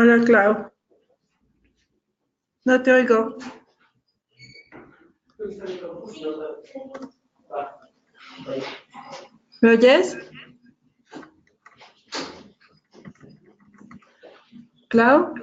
Hola, Clau. No te oigo. ¿Me oyes? Clau.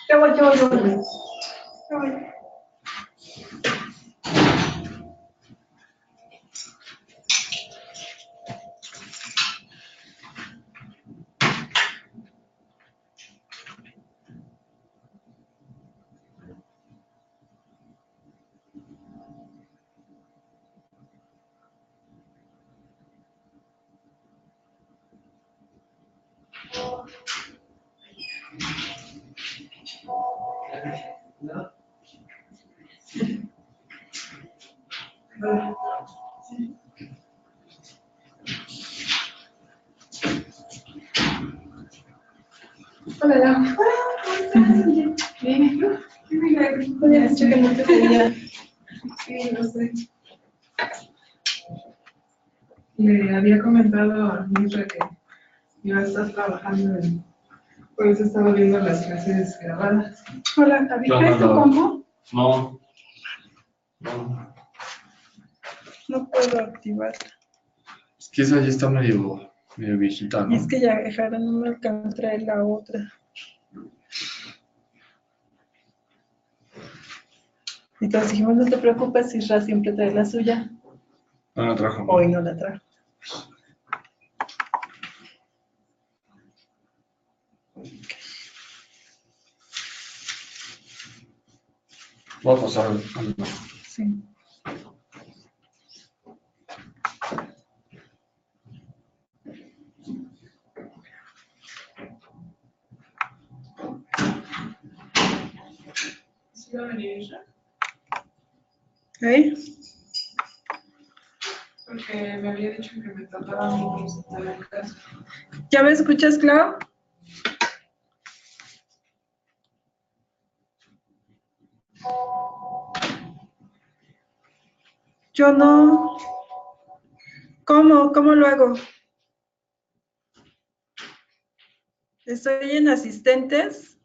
Ya voy. Hola, Lau. Bien, ¿y tú? Había dicho que no te veía. Sí, no sé. Le había comentado a Mitra que iba a estar trabajando por eso estaba viendo las clases grabadas. Hola, ¿habitaste tu compu? No. No puedo activarla. Es que esa ya está medio viejita, ¿no? Y es que ya dejaron, no me alcanzó a traer la otra. Entonces dijimos, no te preocupes, Isra siempre trae la suya. No la trajo. Hoy no la trajo. Voy a pasar. Sí. ¿Sí va a venir Isra? ¿Eh? Porque me había dicho que me trataba a mí visitar la casa. ¿Ya me escuchas, Clau? Yo no. ¿Cómo? ¿Cómo lo hago? Estoy en asistentes.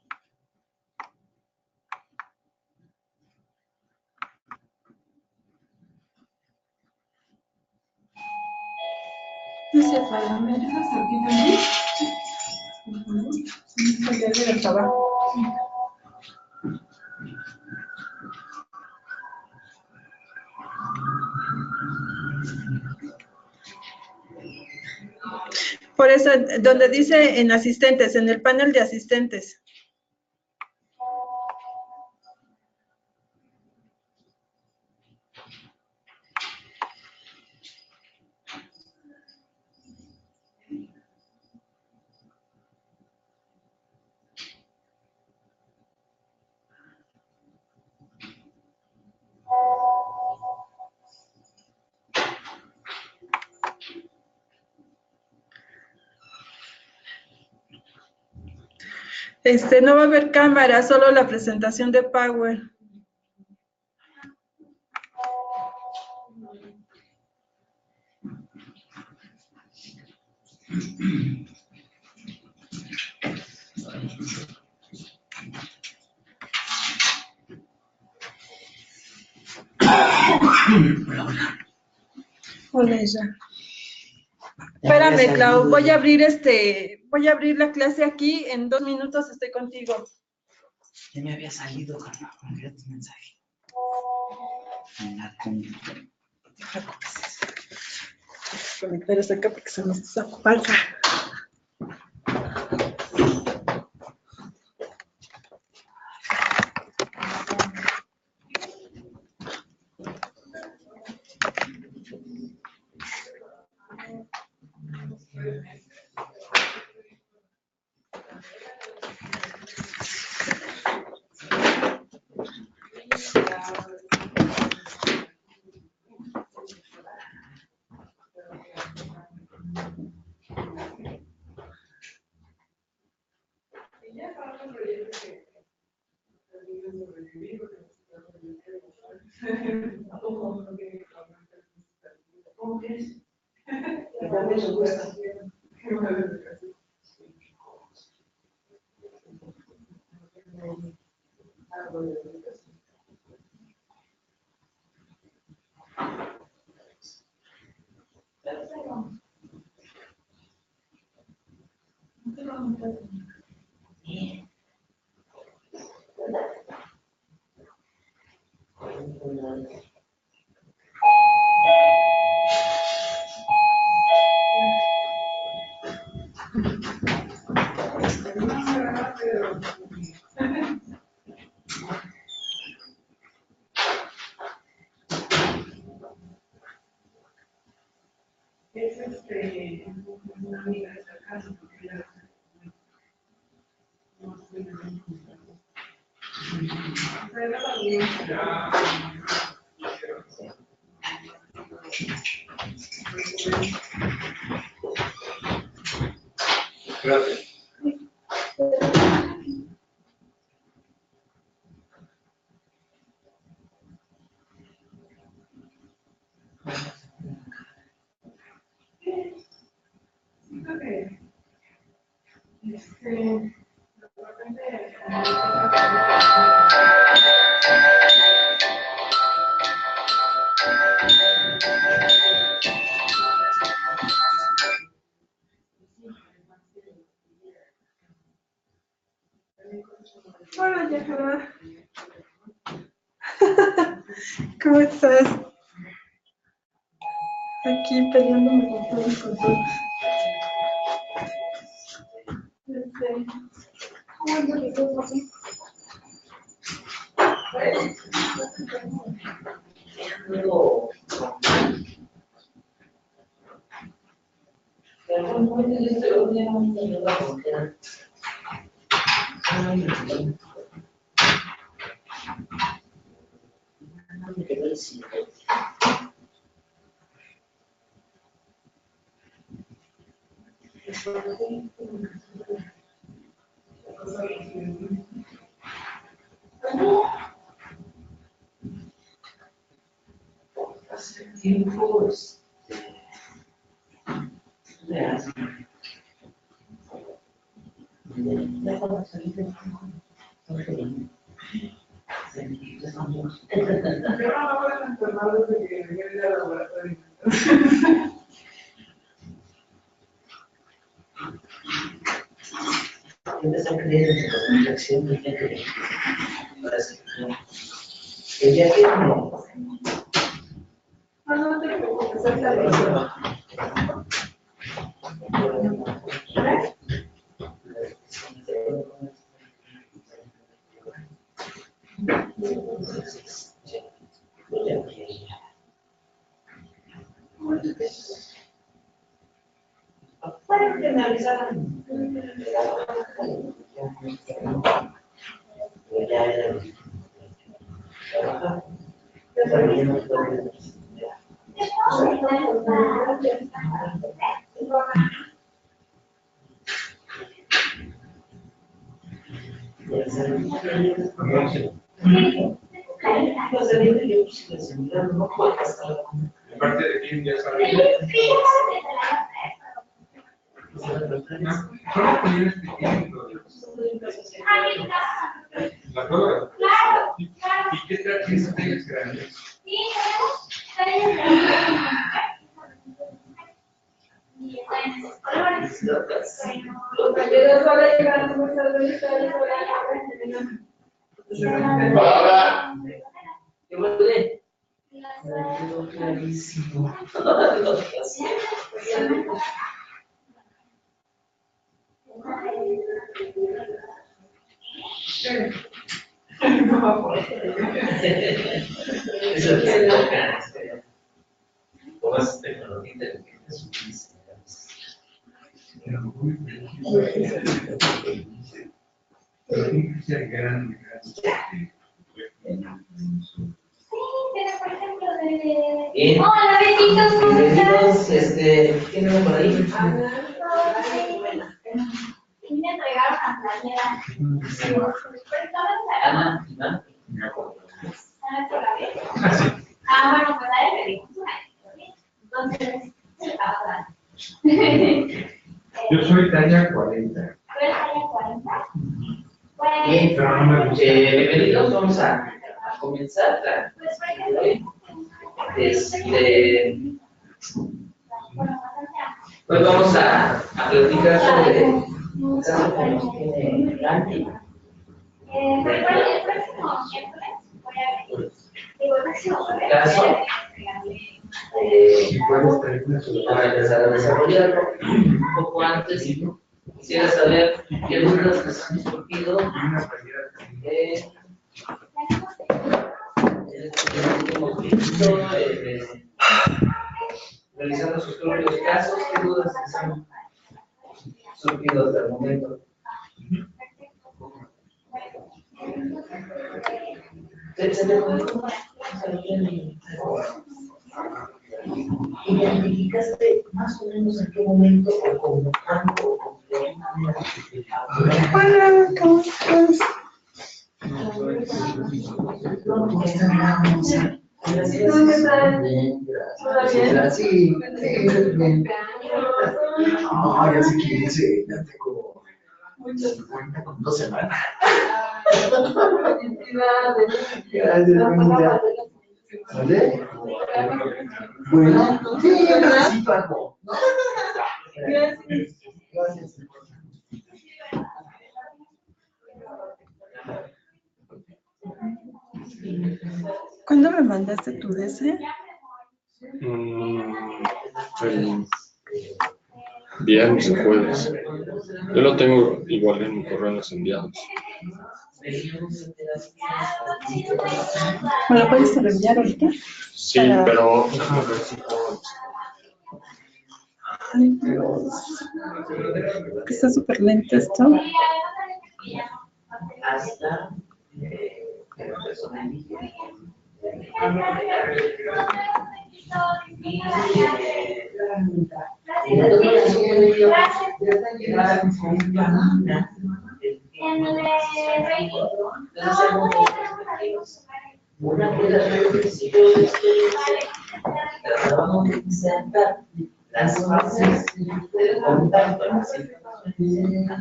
No sé, para, ¿me ayudas aquí también? Por favor. Sí, salía del trabajo. Por eso, donde dice en asistentes, en el panel de asistentes. No va a haber cámara, solo la presentación de Power. Hola, ella. Espérame, Clau, voy a abrir la clase aquí, en 2 minutos estoy contigo. Ya me había salido, Carla, porque era tu mensaje. Conectar esta acá porque se nos falsa. ¿Cómo crees? También me gusta. Es una amiga de esta casa, porque ella no se ve Gracias. siento que de repente hola, Yajara. ¿Cómo estás? Aquí peleándome con todos, con todos. ¿Cómo es lo que tú haces? Luego, hace tiempo, Yo no hago las enfermadas de que me voy al laboratorio. empecé a creer en la reflexión de que ella tiene No te preocupes, ahorita le digo. Bueno, que me avisaran. Ya era trabajar. Parte de quién ya sabe. Solo poner este ejemplo. ¿La prueba? ¿Y qué tal que es grande? ¿Qué huele? Clarísimo. Eso es ¿cómo es tecnología inteligente? Pero tiene que ser grande. Bien. Hola, besitos, ¿cómo estás? Bienvenidos, ¿tienen uno por ahí? Me entregaron a playera. Ana, Iván. Bueno, pues a él le dimos una. Entonces, se acaba dando. Yo soy talla 40. ¿Tú eres talla 40? Bien, Pero no me gusta. bienvenidos, vamos a comenzar. Hoy vamos a platicar sobre un caso que nos tiene Randy. El próximo miércoles voy a venir. Digo, el próximo jueves. Caso. ¿Cuáles películas Para empezar a desarrollarlo un poco antes, quisiera saber qué dudas les han surgido en este último tiempo, realizando sus propios casos, qué dudas les han surgido hasta el momento. ¿Identificaste más o menos en qué momento o como cuándo o como de qué manera? Hola, ¿cómo estás? ¿Cómo estamos? Gracias. ¿Dónde estás? Bien, ¿Todo bien? gracias. Sí, bien. No, ya sé quién es, ya tengo 50 con 2 semanas. Gracias, bonita. ¿Vale? Bueno, sí, yo necesito algo. Gracias. Gracias. ¿Cuándo me mandaste tu DC? El viernes o jueves. Yo lo tengo igual en mi correo en los enviados. ¿Me lo puedes reenviar ahorita? Sí, pero déjame ver si puedo. Ay, Dios. Que está súper lento esto. Hasta que la persona elige. Una de las reflexiones tratamos de presentar las fases del contacto en las situaciones.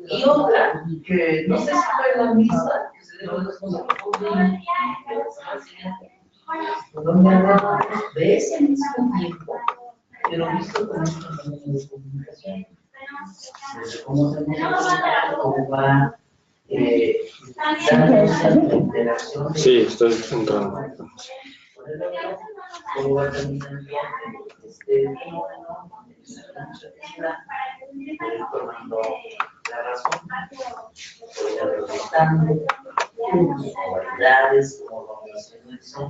Y otra, que no sé si fue la misma, que se debe donde hablamos de ese mismo tiempo, pero visto como un fenómeno de comunicación. Cómo se comunica, cómo va dándose la interacción. Sí, estoy entrando. Cómo va caminando este fenómeno, tomando la razón, preguntando sus cualidades, cómo va haciendo eso,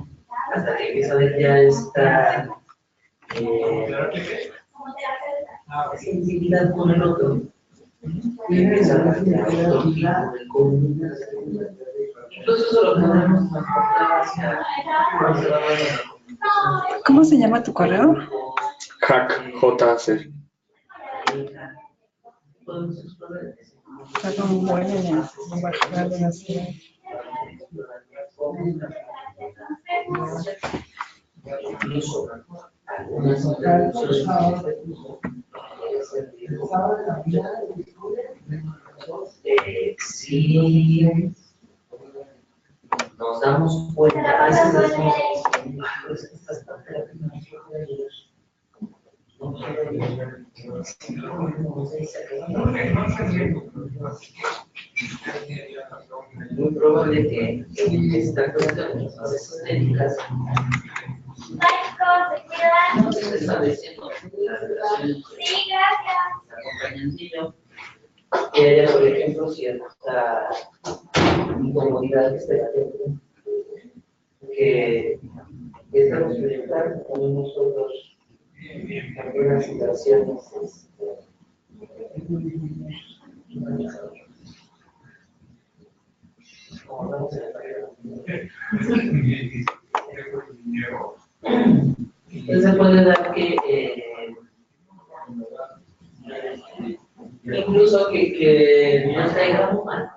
hasta que empieza a ver ya esta sensibilidad con el otro. Y empieza a ver el común. Incluso eso lo podemos transportar hacia ¿Cómo se llama tu correo? Hack, JC. Está como bueno en bajar de la ciudad. Incluso algunas soluciones si nos damos cuenta, a veces decimos, pues esta parte de la que no nos puede ayudar. No quiero ayudar. Muy probable que esta cuestión a veces técnicas no se estableciendo la relación acompañantillo y haya, por ejemplo, cierta incomodidad que esté latente que estamos proyectando con nosotros algunas situaciones como vamos a entonces se puede dar que incluso que nos caigamos mal,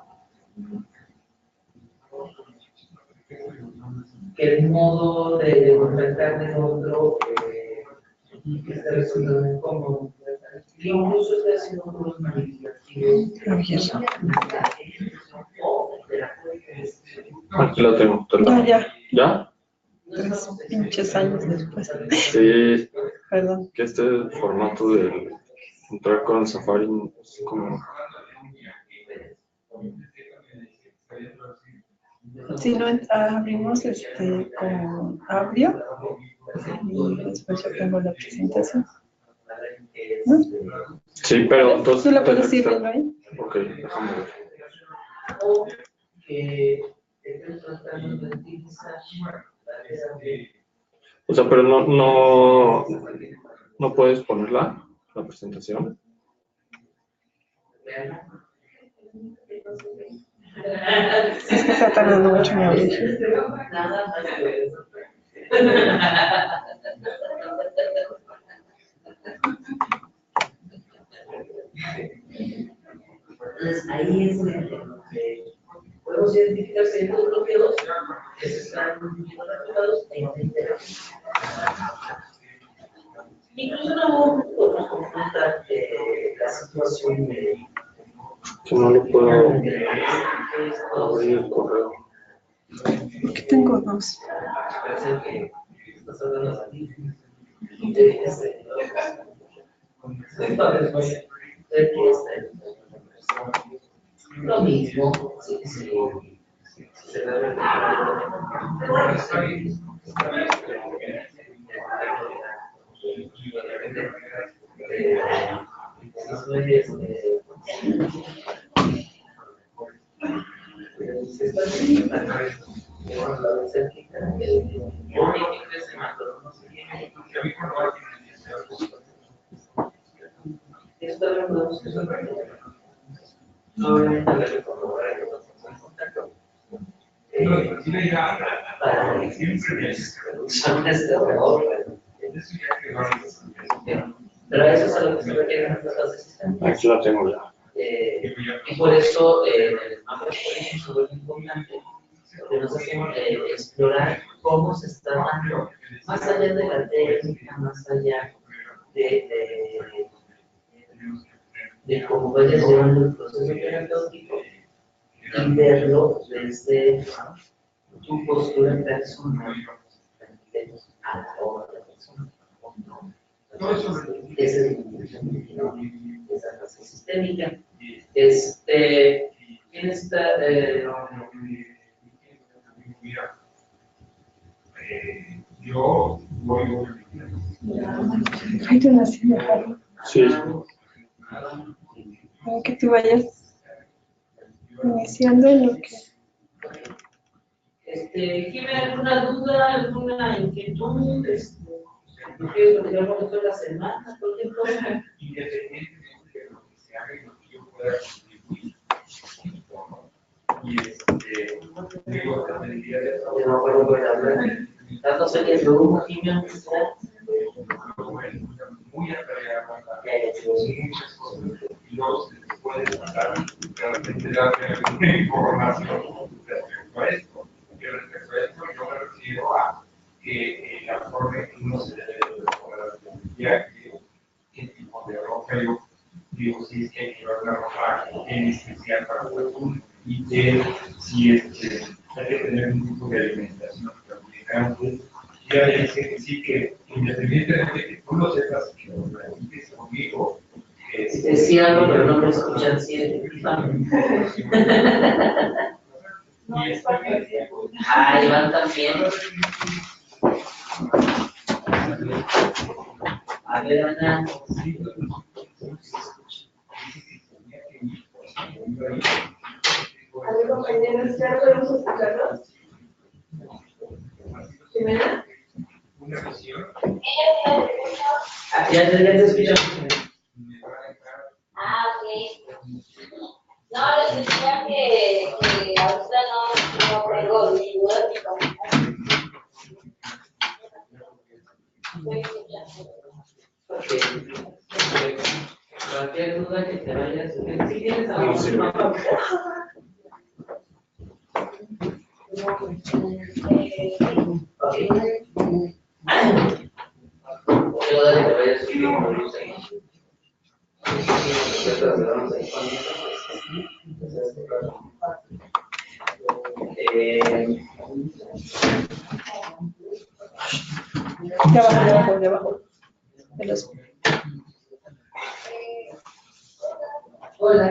que el modo de contactar del otro está resultando incómodo, que incluso está haciendo unos manipulativos. Aquí lo tengo. Ya. ¿Ya? 3 pinches años después. Sí. Perdón. Que este formato de entrar con Safari es como... Si no abrimos con Abrio y después yo tengo la presentación. ¿No? Sí, pero entonces... ¿Tú la puedes ir viendo ahí? Ok, déjame ver. O sea, pero no puedes ponerla, la presentación. Es que está tardando mucho en abrir. Entonces ahí es donde podemos identificar ciertos bloqueos que se están viendo reflejados en la interacción. Incluso no podemos confrontar la situación de Que no lo puedo abrir el correo. Aquí tengo 2. Parece que estás hablando de ti. Lo mismo, sí. Se debe pero eso es a lo que se refieren nuestras bases sistémicas. Aquí la tengo ya. Y por eso el mapa se vuelve importante, porque nos hace explorar cómo se está dando, más allá de la técnica, más allá de cómo vayas llevando el proceso terapéutico y verlo desde tu postura personal a la otra persona. Esa es la intención de esa fase sistémica. ¿Quién está? Yo voy. Hay una silla. Sí. Para que tú vayas iniciando en lo que... ¿Tiene alguna duda, alguna inquietud? ¿No quieres platicar con nosotros la semana? Cualquier cosa. Independientemente de lo que se haga y lo que yo pueda contribuir. Y digo, hasta el día de hoy. Yo no puedo poder hablar. Tanto sé que luego un quimio muy atareada, muchas cosas y luego se les puede pasar tendrá que tener información respecto a esto. Y respecto a esto, yo me refiero a que la forma en que uno se debe de poder viaje, qué tipo de ropa yo digo, si es que hay que llevar una ropa en especial para uno y si es que hay que tener un tipo de alimentación predominante. Ya dice que sí, que independientemente de que tú lo sepas, que lo platiques conmigo. Decía algo, pero no me escuchan, sí, No, es para que ah, Iván también. A ver, Ana. A ver, compañeros, ¿ya podemos escucharlos? ¿Jimena? Una visión. Ah, ya te escucho. Ah, ok. No, les decía que ahorita no tengo ni dudas ni comentarios. Ok. Cualquier duda que te vayas, si tienes algo mapa. Ok. Yo dale que vayas subiendo luz ahí. De abajo. De los... Hola.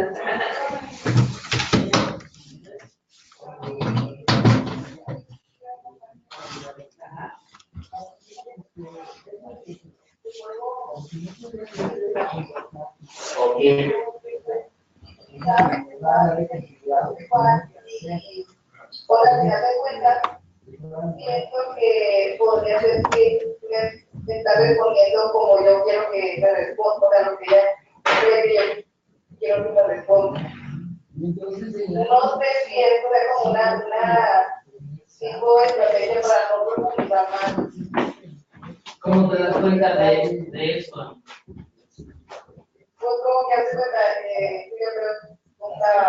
Ok. Por al final de cuentas, siento que podría ser que me está respondiendo como yo quiero que me responda, o sea, lo que ella cree que yo quiero que me responda. No sé si esto es como una tipo de estrategia para no profundizar más. ¿Cómo te das cuenta de eso? Pues como que hace cuenta yo preguntaba,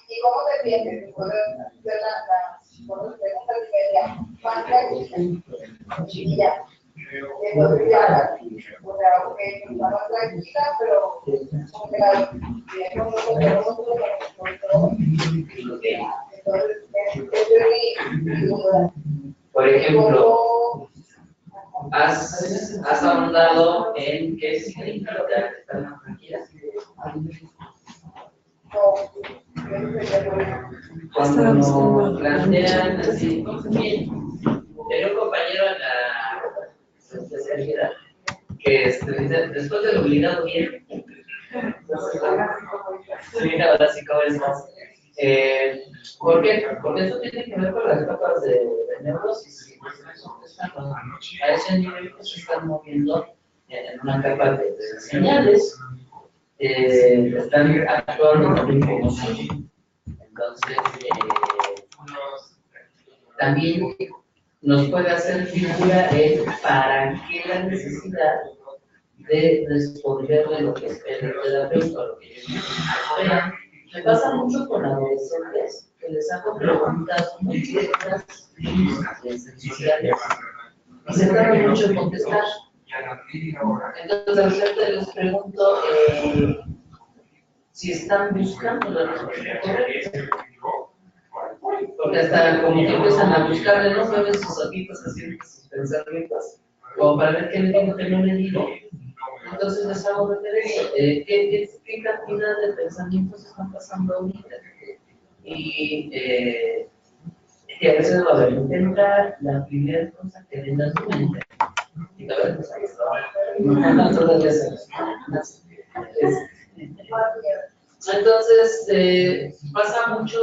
¿y cómo te sientes después de hacer la pregunta que me decía, más tranquila? Y ya. Entonces ya, o sea, ok, está más tranquila, pero como que la entonces, ese es mi duda. Por ejemplo, ¿has ahondado en qué significa lo que están más tranquilas? Cuando nos plantean así, bien, tenía un compañero en la especialidad que dice, después del obligado bien, sí, ahora sí, ¿cómo estás? ¿Por qué? Porque eso tiene que ver con las capas de neurosis. A ese nivel que se están moviendo en una capa de señales, están actuando también como sí. Entonces, también nos puede hacer figura el para qué la necesidad de responderle lo que espera el terapeuta, lo que yo espero. Me pasa mucho con adolescentes que les hago preguntas muy directas, esenciales, y se tardan mucho en contestar. Entonces, al frente les pregunto si están buscando la respuesta correcta. Porque hasta como que empiezan a buscarle, no mueven sus ojitos así, sus pensamientos, como para ver qué le digo, qué no le digo. Entonces les hago referencia, ¿qué cantidad de pensamientos están pasando ahorita? Y que a veces va a haber intentar la primera cosa que venga a su mente. Y a ver, pues ahí está. Todavía se entonces, pasa mucho.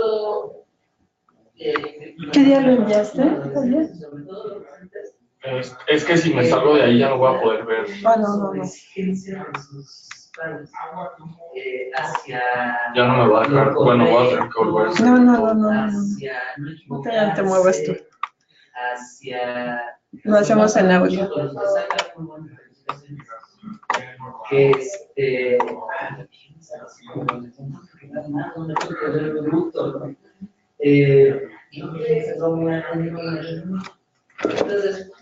¿Qué día lo enviaste? Sobre todo los docentes. Es que si me salgo de ahí ya no voy a poder ver. Ah, no. Ya no me va a dejar. Bueno, voy a tener que volver. No te muevas tú. Lo hacemos en audio. Que no me puedo ver bruto, ¿no? Y se toma una entonces,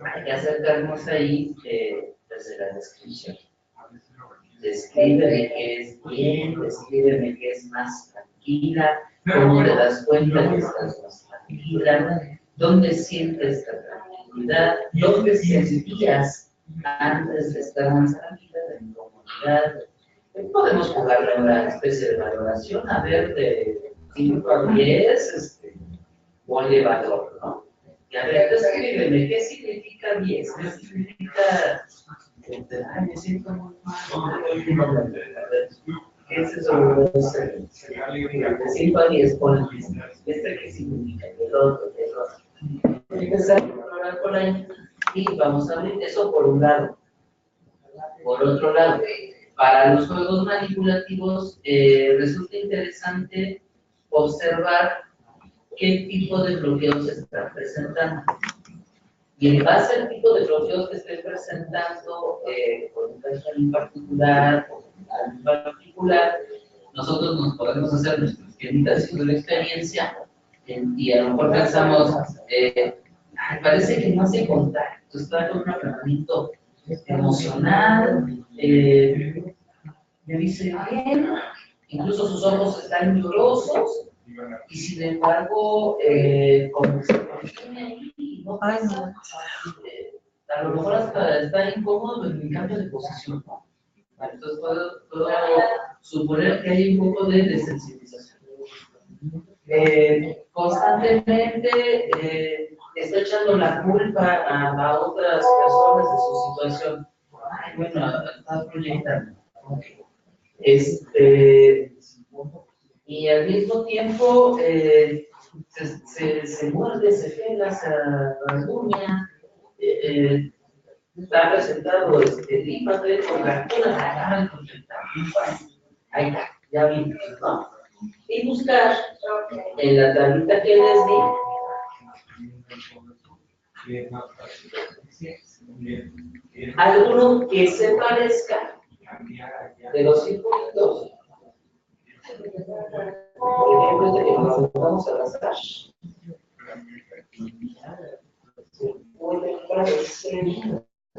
hay que acercarnos ahí desde la descripción. Descríbeme qué es bien, descríbeme qué es más tranquila, cómo te das cuenta que estás más tranquila, dónde sientes la tranquilidad, dónde sentías antes de estar más tranquila, de incomodidad. Podemos jugarle una especie de valoración, a ver, de 5 a 10, o elevador, ¿no? Y a ver, descríbeme, ¿qué significa 10? ¿Qué significa? Ay, me siento muy mal. ¿Qué es eso? De 5 a 10, pon ¿qué significa? El otro. Empezar a explorar por ahí y vamos a abrir eso por un lado. Por otro lado, para los juegos manipulativos resulta interesante observar qué tipo de bloqueos se están presentando. Y en base al tipo de bloqueos que estén presentando, por un caso en particular, o en particular, nosotros nos podemos hacer nuestras pieditas de la experiencia y a lo mejor pensamos, parece que no hace contacto, está con un aplanamiento emocional, me dice bien, incluso sus ojos están llorosos, y sin embargo, como se mantiene ahí, no pasa, a lo mejor hasta está incómodo en el cambio de posición, ¿no? Entonces puedo suponer que hay un poco de desensibilización. Constantemente está echando la culpa a otras personas de su situación. Ay, bueno, está proyectando. Y al mismo tiempo se muerde, se pega, se rasguña, está presentado límate con la cura, ahí está, ya vimos, ¿no? Y buscar en la tablita que les di alguno que se parezca de los circuitos. Por ejemplo, que nos vamos a abrazar. Se puede parecer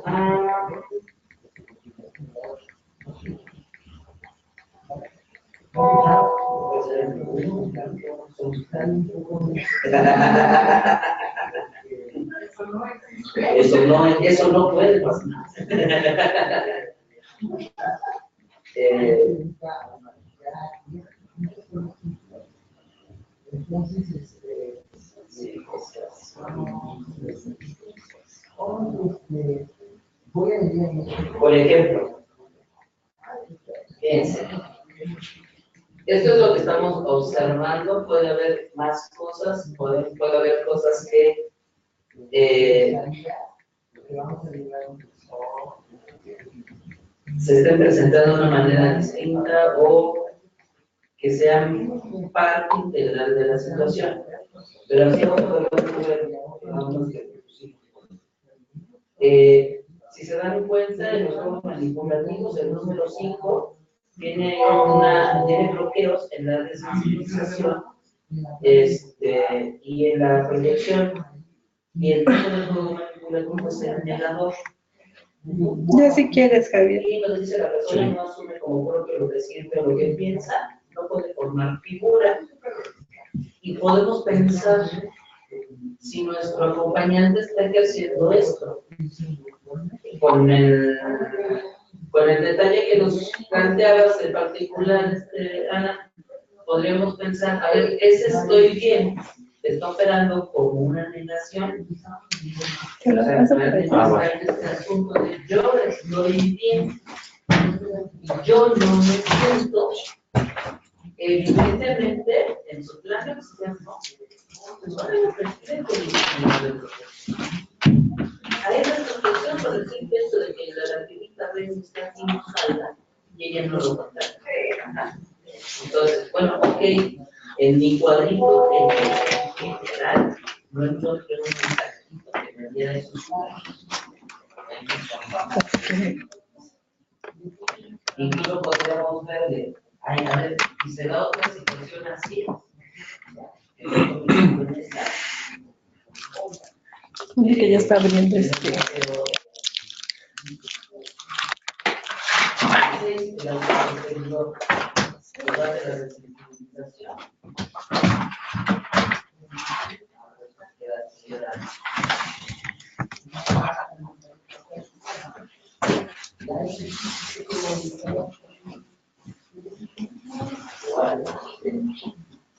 a... Eso no puede pasar. Por ejemplo, fíjense, esto es lo que estamos observando. Puede haber más cosas, puede haber cosas que se estén presentando de una manera distinta o que sean parte integral de la situación. Pero así vamos a ver si se dan cuenta, en los juegos manipulativos, el número 5 tiene bloqueos en la desensibilización y en la proyección. Y el tipo de juego manipulativo es el negador. Ya si quieres, Javier. Y nos dice la persona no asume como propio lo que siente o lo que piensa, no puede formar figura. Y podemos pensar si nuestro acompañante está ejerciendo esto. Con el detalle que nos planteabas en particular, Ana, podríamos pensar, a ver, ese estoy bien, está operando como una negación. O sea, este asunto de yo estoy bien, yo no me siento, evidentemente, en su plan externo, hay una reflexión por el simple hecho de que la activista Reyes está aquí no salga y ella no lo contacta. Entonces, bueno, ok, en mi cuadrito en general no encontré un mensajito que me diera esos puntos. Incluso podríamos verle Ay, a ver, y se da otra situación así. Que ya está abriendo este.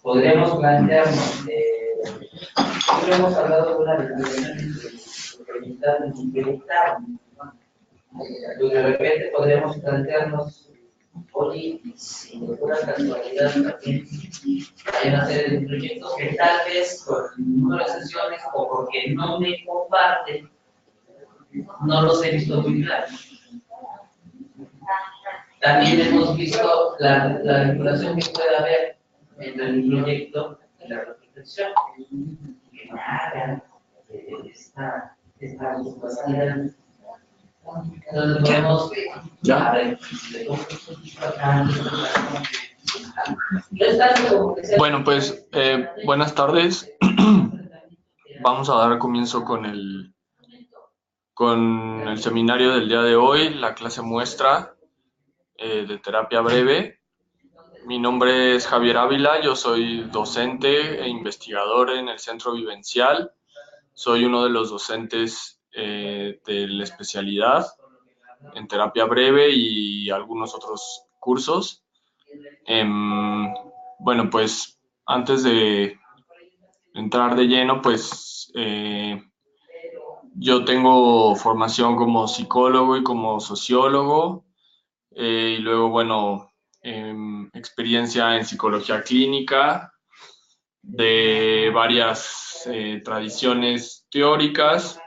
Podríamos plantearnos, siempre hemos hablado de una definición incremental y incremental. Pues de repente podríamos plantearnos, oye, si de pura casualidad también hay una serie de proyectos que tal vez por el número de sesiones o porque no me comparten, no los he visto muy claros. También hemos visto la vinculación que puede haber entre el proyecto y la reflexión. Que hagan esta capacidad. Entonces podemos ¿Ya? a ver, Bueno, pues buenas tardes. Vamos a dar comienzo con el seminario del día de hoy, la clase muestra de terapia breve. Mi nombre es Javier Ávila, yo soy docente e investigador en el Centro Vivencial. Soy uno de los docentes de la especialidad en terapia breve y algunos otros cursos. Bueno, pues antes de entrar de lleno, pues yo tengo formación como psicólogo y como sociólogo, y luego, bueno, experiencia en psicología clínica de varias tradiciones teóricas.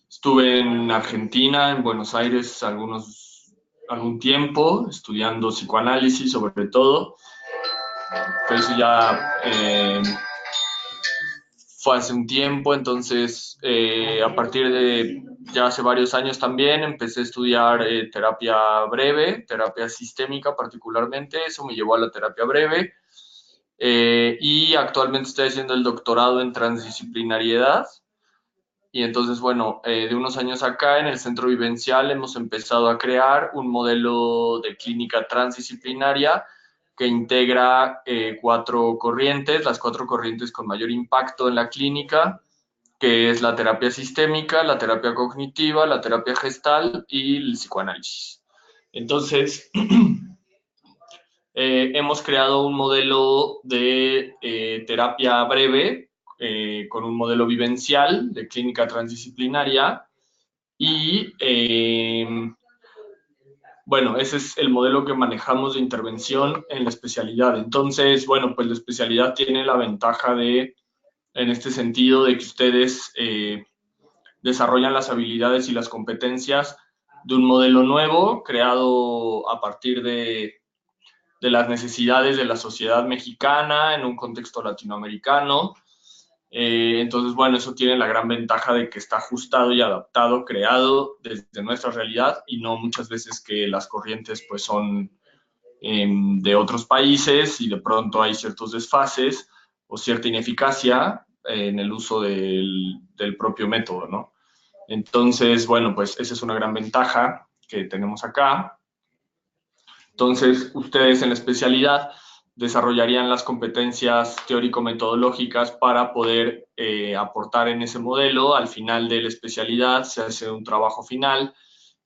Estuve en Argentina, en Buenos Aires, algún tiempo, estudiando psicoanálisis sobre todo, pero eso ya fue hace un tiempo. Entonces a partir de ya hace varios años también empecé a estudiar terapia breve, terapia sistémica particularmente. Eso me llevó a la terapia breve, y actualmente estoy haciendo el doctorado en transdisciplinariedad. Y entonces, bueno, de unos años acá en el Centro Vivencial hemos empezado a crear un modelo de clínica transdisciplinaria que integra 4 corrientes, las 4 corrientes con mayor impacto en la clínica, que es la terapia sistémica, la terapia cognitiva, la terapia gestal y el psicoanálisis. Entonces, hemos creado un modelo de terapia breve, con un modelo vivencial de clínica transdisciplinaria y bueno, ese es el modelo que manejamos de intervención en la especialidad. Entonces, bueno, pues la especialidad tiene la ventaja de, en este sentido, de que ustedes desarrollan las habilidades y las competencias de un modelo nuevo creado a partir de las necesidades de la sociedad mexicana en un contexto latinoamericano. Entonces, bueno, eso tiene la gran ventaja de que está ajustado y adaptado, creado desde nuestra realidad, y no muchas veces que las corrientes pues son de otros países y de pronto hay ciertos desfases o cierta ineficacia en el uso del propio método, ¿no? Entonces, bueno, pues esa es una gran ventaja que tenemos acá. Entonces, ustedes en la especialidad desarrollarían las competencias teórico-metodológicas para poder aportar en ese modelo. Al final de la especialidad se hace un trabajo final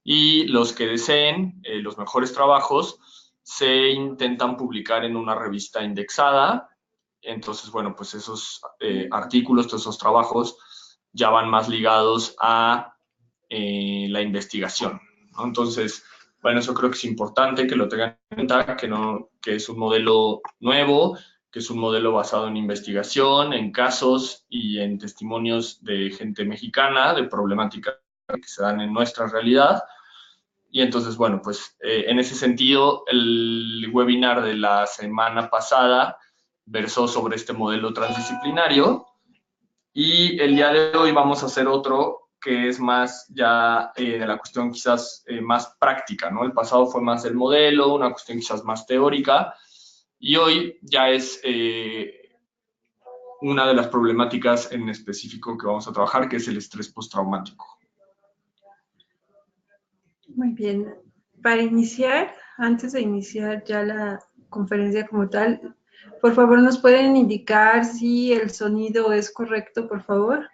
y los que deseen, los mejores trabajos, se intentan publicar en una revista indexada. Entonces, bueno, pues esos artículos, todos esos trabajos ya van más ligados a la investigación, ¿no? Entonces, bueno, eso creo que es importante que lo tengan en cuenta, que es un modelo nuevo, que es un modelo basado en investigación, en casos y en testimonios de gente mexicana, de problemáticas que se dan en nuestra realidad. Y entonces, bueno, pues en ese sentido, el webinar de la semana pasada versó sobre este modelo transdisciplinario, y el día de hoy vamos a hacer otro que es más ya de la cuestión quizás más práctica, ¿no? El pasado fue más el modelo, una cuestión quizás más teórica, y hoy ya es una de las problemáticas en específico que vamos a trabajar, que es el estrés postraumático. Muy bien. Para iniciar, antes de iniciar ya la conferencia como tal, por favor, ¿nos pueden indicar si el sonido es correcto, por favor?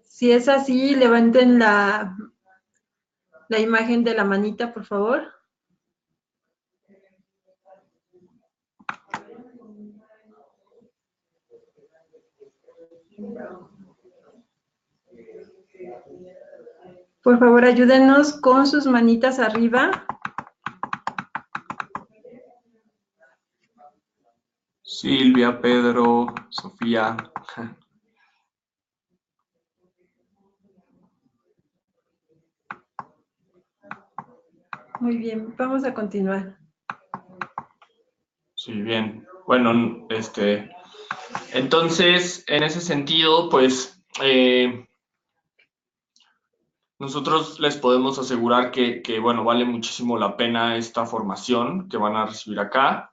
Si es así, levanten la imagen de la manita, por favor. Por favor, ayúdenos con sus manitas arriba. Silvia, Pedro, Sofía. Muy bien, vamos a continuar. Sí, bien. Bueno, entonces, en ese sentido, pues, nosotros les podemos asegurar que, bueno, vale muchísimo la pena esta formación que van a recibir acá.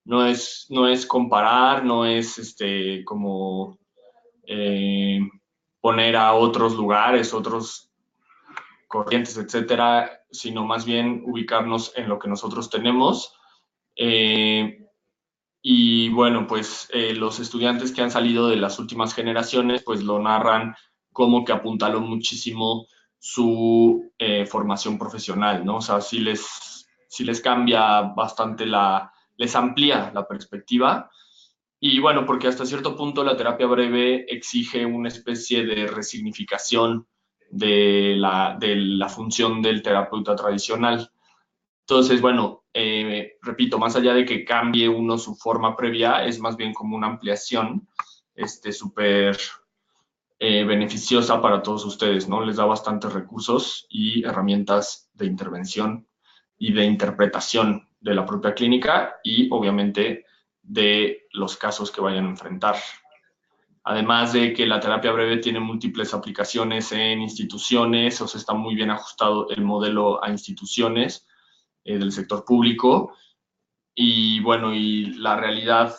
No es comparar, no es como poner a otros lugares, otros corrientes, etcétera, sino más bien ubicarnos en lo que nosotros tenemos. Y bueno, pues los estudiantes que han salido de las últimas generaciones, pues lo narran como que apuntaló muchísimo su formación profesional, ¿no? O sea, sí les cambia bastante les amplía la perspectiva. Y bueno, porque hasta cierto punto la terapia breve exige una especie de resignificación de la función del terapeuta tradicional. Entonces, bueno, repito, más allá de que cambie uno su forma previa, es más bien como una ampliación súper beneficiosa para todos ustedes, ¿no? Les da bastantes recursos y herramientas de intervención y de interpretación de la propia clínica y, obviamente, de los casos que vayan a enfrentar. Además de que la terapia breve tiene múltiples aplicaciones en instituciones, o sea, está muy bien ajustado el modelo a instituciones del sector público. Y bueno, y la realidad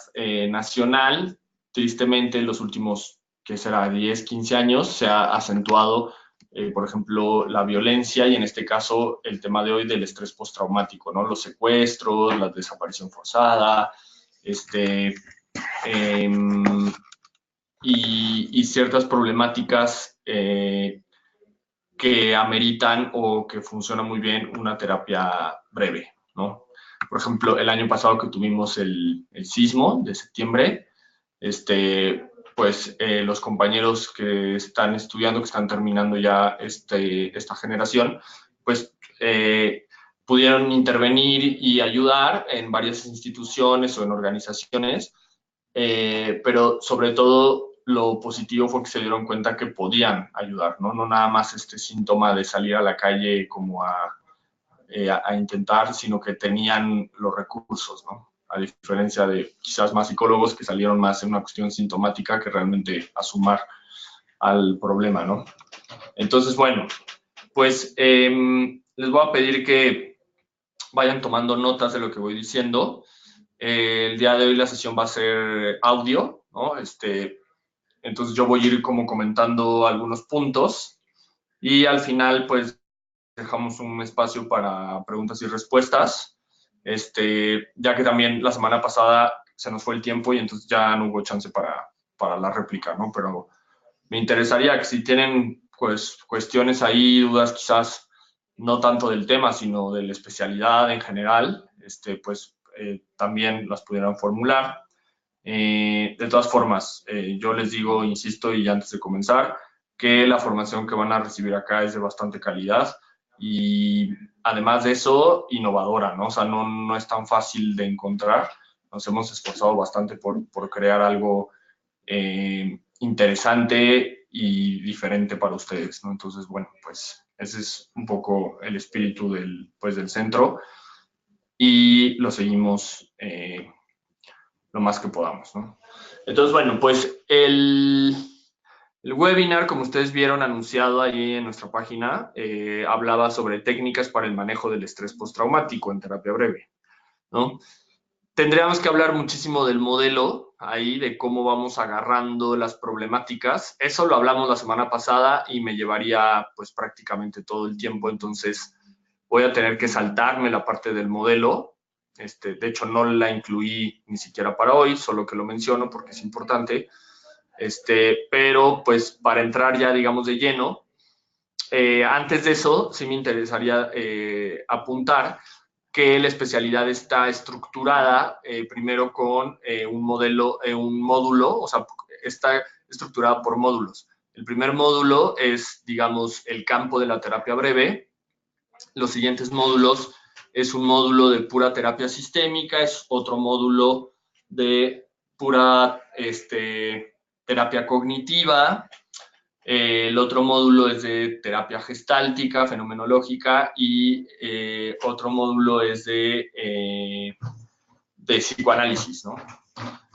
nacional, tristemente, en los últimos, ¿qué será?, 10, 15 años, se ha acentuado, por ejemplo, la violencia y en este caso el tema de hoy del estrés postraumático, ¿no? Los secuestros, la desaparición forzada, y ciertas problemáticas que ameritan o que funciona muy bien una terapia breve, ¿no? Por ejemplo, el año pasado que tuvimos el sismo de septiembre, pues los compañeros que están estudiando, que están terminando ya esta generación, pues pudieron intervenir y ayudar en varias instituciones o en organizaciones, pero sobre todo lo positivo fue que se dieron cuenta que podían ayudar, ¿no? No nada más este síntoma de salir a la calle como a intentar, sino que tenían los recursos, ¿no? A diferencia de quizás más psicólogos que salieron más en una cuestión sintomática que realmente a sumar al problema, ¿no? Entonces, bueno, pues les voy a pedir que vayan tomando notas de lo que voy diciendo. El día de hoy la sesión va a ser audio, ¿no? Entonces yo voy a ir como comentando algunos puntos y al final pues dejamos un espacio para preguntas y respuestas, ya que también la semana pasada se nos fue el tiempo y entonces ya no hubo chance para la réplica, ¿no? Pero me interesaría que si tienen pues cuestiones ahí, dudas quizás no tanto del tema, sino de la especialidad en general, pues también las pudieran formular. De todas formas, yo les digo, insisto, y antes de comenzar, que la formación que van a recibir acá es de bastante calidad y además de eso, innovadora, ¿no? O sea, no es tan fácil de encontrar. Nos hemos esforzado bastante por crear algo interesante y diferente para ustedes, ¿no? Entonces, bueno, pues ese es un poco el espíritu del centro y lo seguimos lo más que podamos, ¿no? Entonces, bueno, pues el webinar, como ustedes vieron anunciado ahí en nuestra página, hablaba sobre técnicas para el manejo del estrés postraumático en terapia breve, ¿no? Tendríamos que hablar muchísimo del modelo ahí, de cómo vamos agarrando las problemáticas. Eso lo hablamos la semana pasada y me llevaría pues prácticamente todo el tiempo, entonces voy a tener que saltarme la parte del modelo. De hecho, no la incluí ni siquiera para hoy, solo que lo menciono porque es importante. Pero pues para entrar ya, digamos, de lleno, antes de eso, sí me interesaría apuntar que la especialidad está estructurada primero con un módulo, o sea, está estructurada por módulos. El primer módulo es, digamos, el campo de la terapia breve. Los siguientes módulos es un módulo de pura terapia sistémica, es otro módulo de pura terapia cognitiva. El otro módulo es de terapia gestáltica, fenomenológica, y otro módulo es de psicoanálisis, ¿no?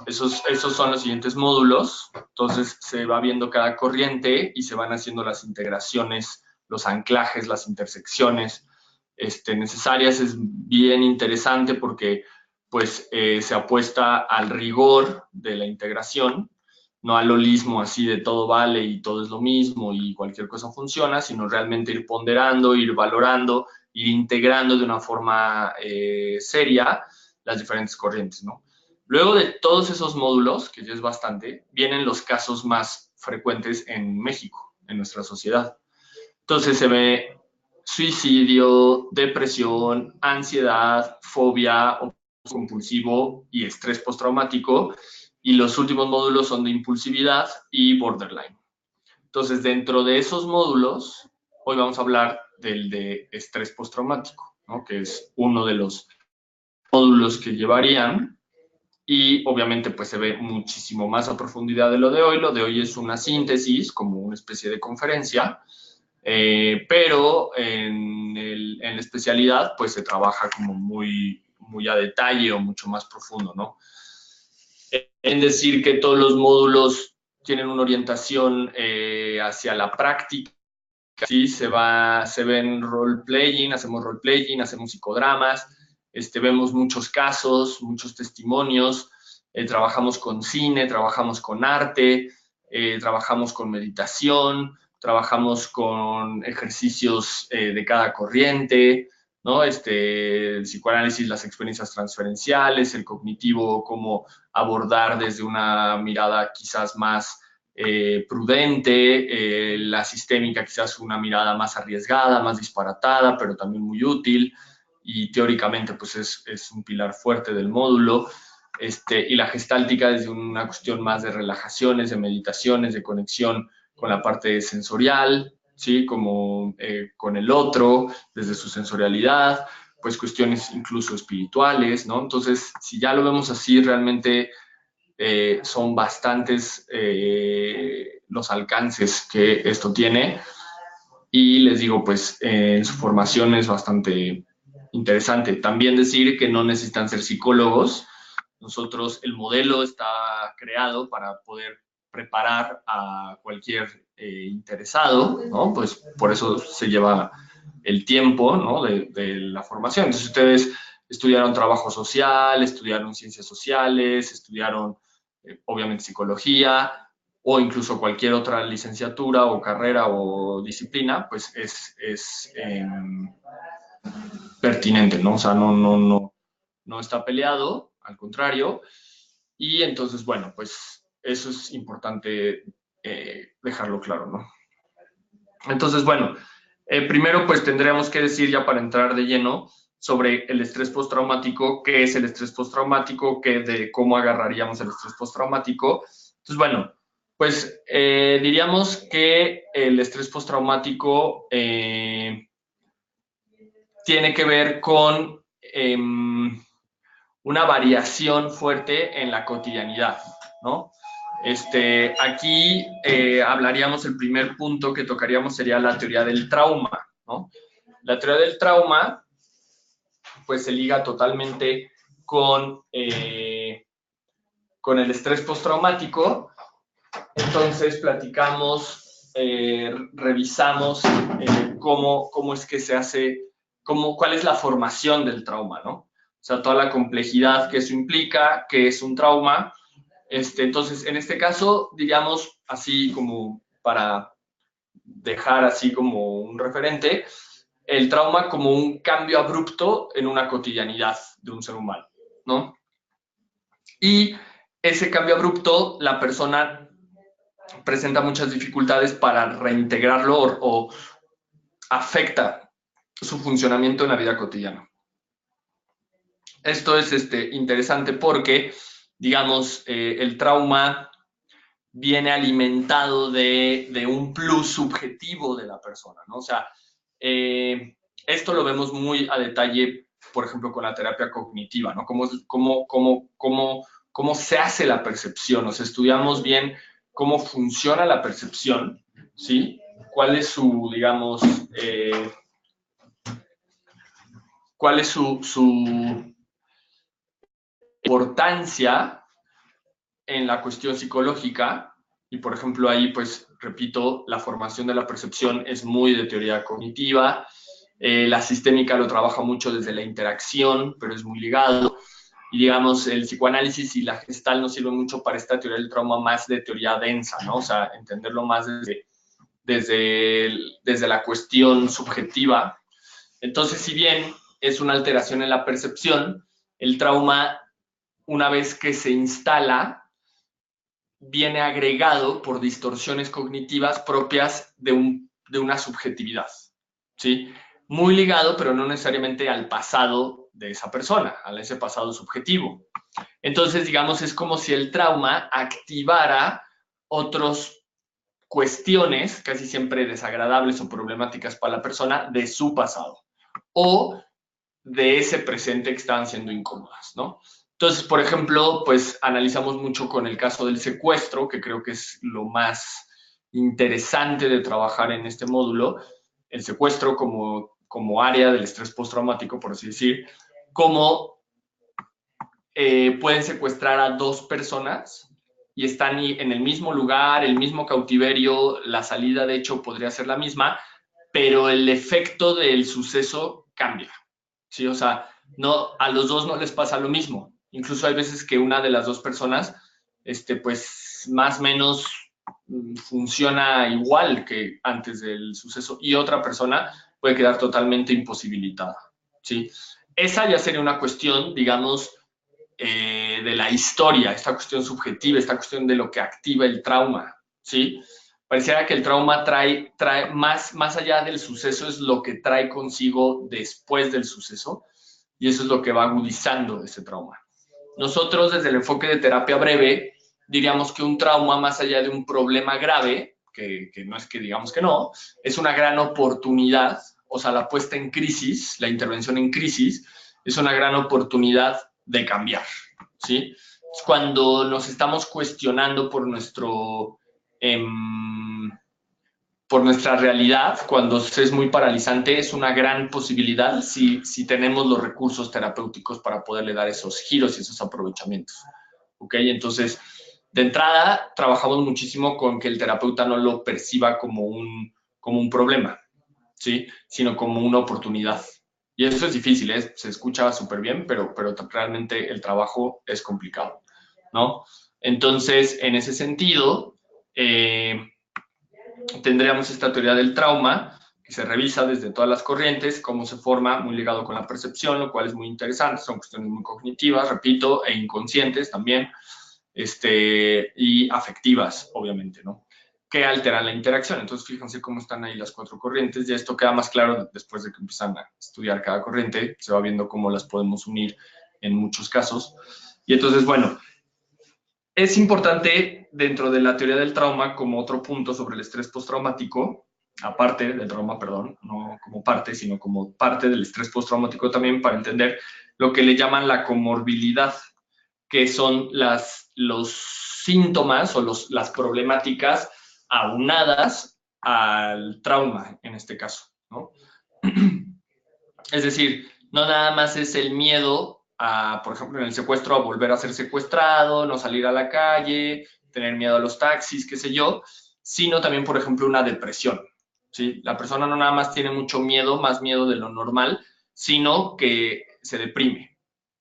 Esos son los siguientes módulos. Entonces se va viendo cada corriente y se van haciendo las integraciones, los anclajes, las intersecciones necesarias. Es bien interesante porque pues se apuesta al rigor de la integración, no al holismo así de todo vale y todo es lo mismo y cualquier cosa funciona, sino realmente ir ponderando, ir valorando, ir integrando de una forma seria las diferentes corrientes, ¿no? Luego de todos esos módulos, que ya es bastante, vienen los casos más frecuentes en México, en nuestra sociedad. Entonces se ve suicidio, depresión, ansiedad, fobia, compulsivo y estrés postraumático, y los últimos módulos son de impulsividad y borderline. Entonces, dentro de esos módulos, hoy vamos a hablar del de estrés postraumático, ¿no? Que es uno de los módulos que llevarían, y obviamente pues se ve muchísimo más a profundidad de lo de hoy. Lo de hoy es una síntesis, como una especie de conferencia, pero en la especialidad pues se trabaja como muy a detalle o mucho más profundo, ¿no? En decir que todos los módulos tienen una orientación hacia la práctica, ¿sí? Se ven role-playing, hacemos psicodramas, vemos muchos casos, muchos testimonios, trabajamos con cine, trabajamos con arte, trabajamos con meditación, trabajamos con ejercicios de cada corriente, ¿no? El psicoanálisis, las experiencias transferenciales, el cognitivo, cómo abordar desde una mirada quizás más prudente, la sistémica quizás una mirada más arriesgada, más disparatada, pero también muy útil, y teóricamente pues es un pilar fuerte del módulo, y la gestáltica desde una cuestión más de relajaciones, de meditaciones, de conexión con la parte sensorial, ¿sí? Como con el otro, desde su sensorialidad, pues cuestiones incluso espirituales, ¿no? Entonces, si ya lo vemos así, realmente son bastantes los alcances que esto tiene, y les digo, pues en su formación es bastante interesante. También decir que no necesitan ser psicólogos. Nosotros, el modelo está creado para poder preparar a cualquier interesado, ¿no? Pues por eso se lleva el tiempo, ¿no? de la formación. Entonces, ustedes estudiaron trabajo social, estudiaron ciencias sociales, estudiaron obviamente psicología, o incluso cualquier otra licenciatura o carrera o disciplina, pues es pertinente, ¿no? O sea, no está peleado, al contrario. Y entonces, bueno, pues eso es importante dejarlo claro, ¿no? Entonces, bueno, primero pues tendríamos que decir, ya para entrar de lleno, sobre el estrés postraumático, qué es el estrés postraumático, de cómo agarraríamos el estrés postraumático. Entonces, bueno, pues diríamos que el estrés postraumático tiene que ver con una variación fuerte en la cotidianidad, ¿no? Aquí hablaríamos, el primer punto que tocaríamos sería la teoría del trauma, ¿no? La teoría del trauma, pues se liga totalmente con con el estrés postraumático, entonces platicamos, revisamos cómo es que se hace, cuál es la formación del trauma, ¿no? O sea, toda la complejidad que eso implica, qué es un trauma. Entonces, en este caso, diríamos, así como para dejar así como un referente, el trauma como un cambio abrupto en una cotidianidad de un ser humano, ¿no? Y ese cambio abrupto, la persona presenta muchas dificultades para reintegrarlo o afecta su funcionamiento en la vida cotidiana. Esto es interesante porque, digamos, el trauma viene alimentado de un plus subjetivo de la persona, ¿no? O sea, esto lo vemos muy a detalle, por ejemplo, con la terapia cognitiva, ¿no? Cómo se hace la percepción, o sea, estudiamos bien cómo funciona la percepción, ¿sí? ¿Cuál es su, digamos, cuál es su importancia en la cuestión psicológica? Y, por ejemplo, ahí, pues, repito, la formación de la percepción es muy de teoría cognitiva. La sistémica lo trabaja mucho desde la interacción, pero es muy ligado. Y, digamos, el psicoanálisis y la gestal nos sirven mucho para esta teoría del trauma más de teoría densa, ¿no? O sea, entenderlo más desde la cuestión subjetiva. Entonces, si bien es una alteración en la percepción, el trauma, una vez que se instala, viene agregado por distorsiones cognitivas propias de una subjetividad, ¿sí? Muy ligado, pero no necesariamente al pasado de esa persona, a ese pasado subjetivo. Entonces, digamos, es como si el trauma activara otras cuestiones, casi siempre desagradables o problemáticas para la persona, de su pasado o de ese presente que estaban siendo incómodas, ¿no? Entonces, por ejemplo, pues analizamos mucho con el caso del secuestro, que creo que es lo más interesante de trabajar en este módulo, el secuestro como área del estrés postraumático, por así decir, cómo pueden secuestrar a dos personas y están en el mismo lugar, el mismo cautiverio, la salida de hecho podría ser la misma, pero el efecto del suceso cambia, ¿sí? O sea, no, a los dos no les pasa lo mismo. Incluso hay veces que una de las dos personas, pues más o menos funciona igual que antes del suceso y otra persona puede quedar totalmente imposibilitada, ¿sí? Esa ya sería una cuestión, digamos, de la historia, esta cuestión subjetiva, esta cuestión de lo que activa el trauma, ¿sí? Pareciera que el trauma trae más allá del suceso, es lo que trae consigo después del suceso, y eso es lo que va agudizando ese trauma. Nosotros, desde el enfoque de terapia breve, diríamos que un trauma, más allá de un problema grave, que no es que digamos que no, es una gran oportunidad, o sea, la puesta en crisis, la intervención en crisis, es una gran oportunidad de cambiar, ¿sí? Cuando nos estamos cuestionando por nuestra realidad, cuando es muy paralizante, es una gran posibilidad si tenemos los recursos terapéuticos para poderle dar esos giros y esos aprovechamientos. ¿Ok? Entonces, de entrada, trabajamos muchísimo con que el terapeuta no lo perciba como un problema, ¿sí? Sino como una oportunidad. Y eso es difícil, ¿eh? Se escucha súper bien, pero realmente el trabajo es complicado, ¿no? Entonces, en ese sentido, tendríamos esta teoría del trauma, que se revisa desde todas las corrientes, cómo se forma, muy ligado con la percepción, lo cual es muy interesante, son cuestiones muy cognitivas, repito, e inconscientes también, y afectivas, obviamente, ¿no? Que alteran la interacción. Entonces, fíjense cómo están ahí las cuatro corrientes, y esto queda más claro después de que empiezan a estudiar cada corriente, se va viendo cómo las podemos unir en muchos casos. Y entonces, bueno, es importante dentro de la teoría del trauma, como otro punto sobre el estrés postraumático, aparte del trauma, perdón, no como parte, sino como parte del estrés postraumático también, para entender lo que le llaman la comorbilidad, que son los síntomas o las problemáticas aunadas al trauma, en este caso, ¿no? Es decir, no nada más es el miedo por ejemplo, en el secuestro, a volver a ser secuestrado, no salir a la calle, tener miedo a los taxis, qué sé yo, sino también, por ejemplo, una depresión, ¿sí? La persona no nada más tiene mucho miedo, más miedo de lo normal, sino que se deprime,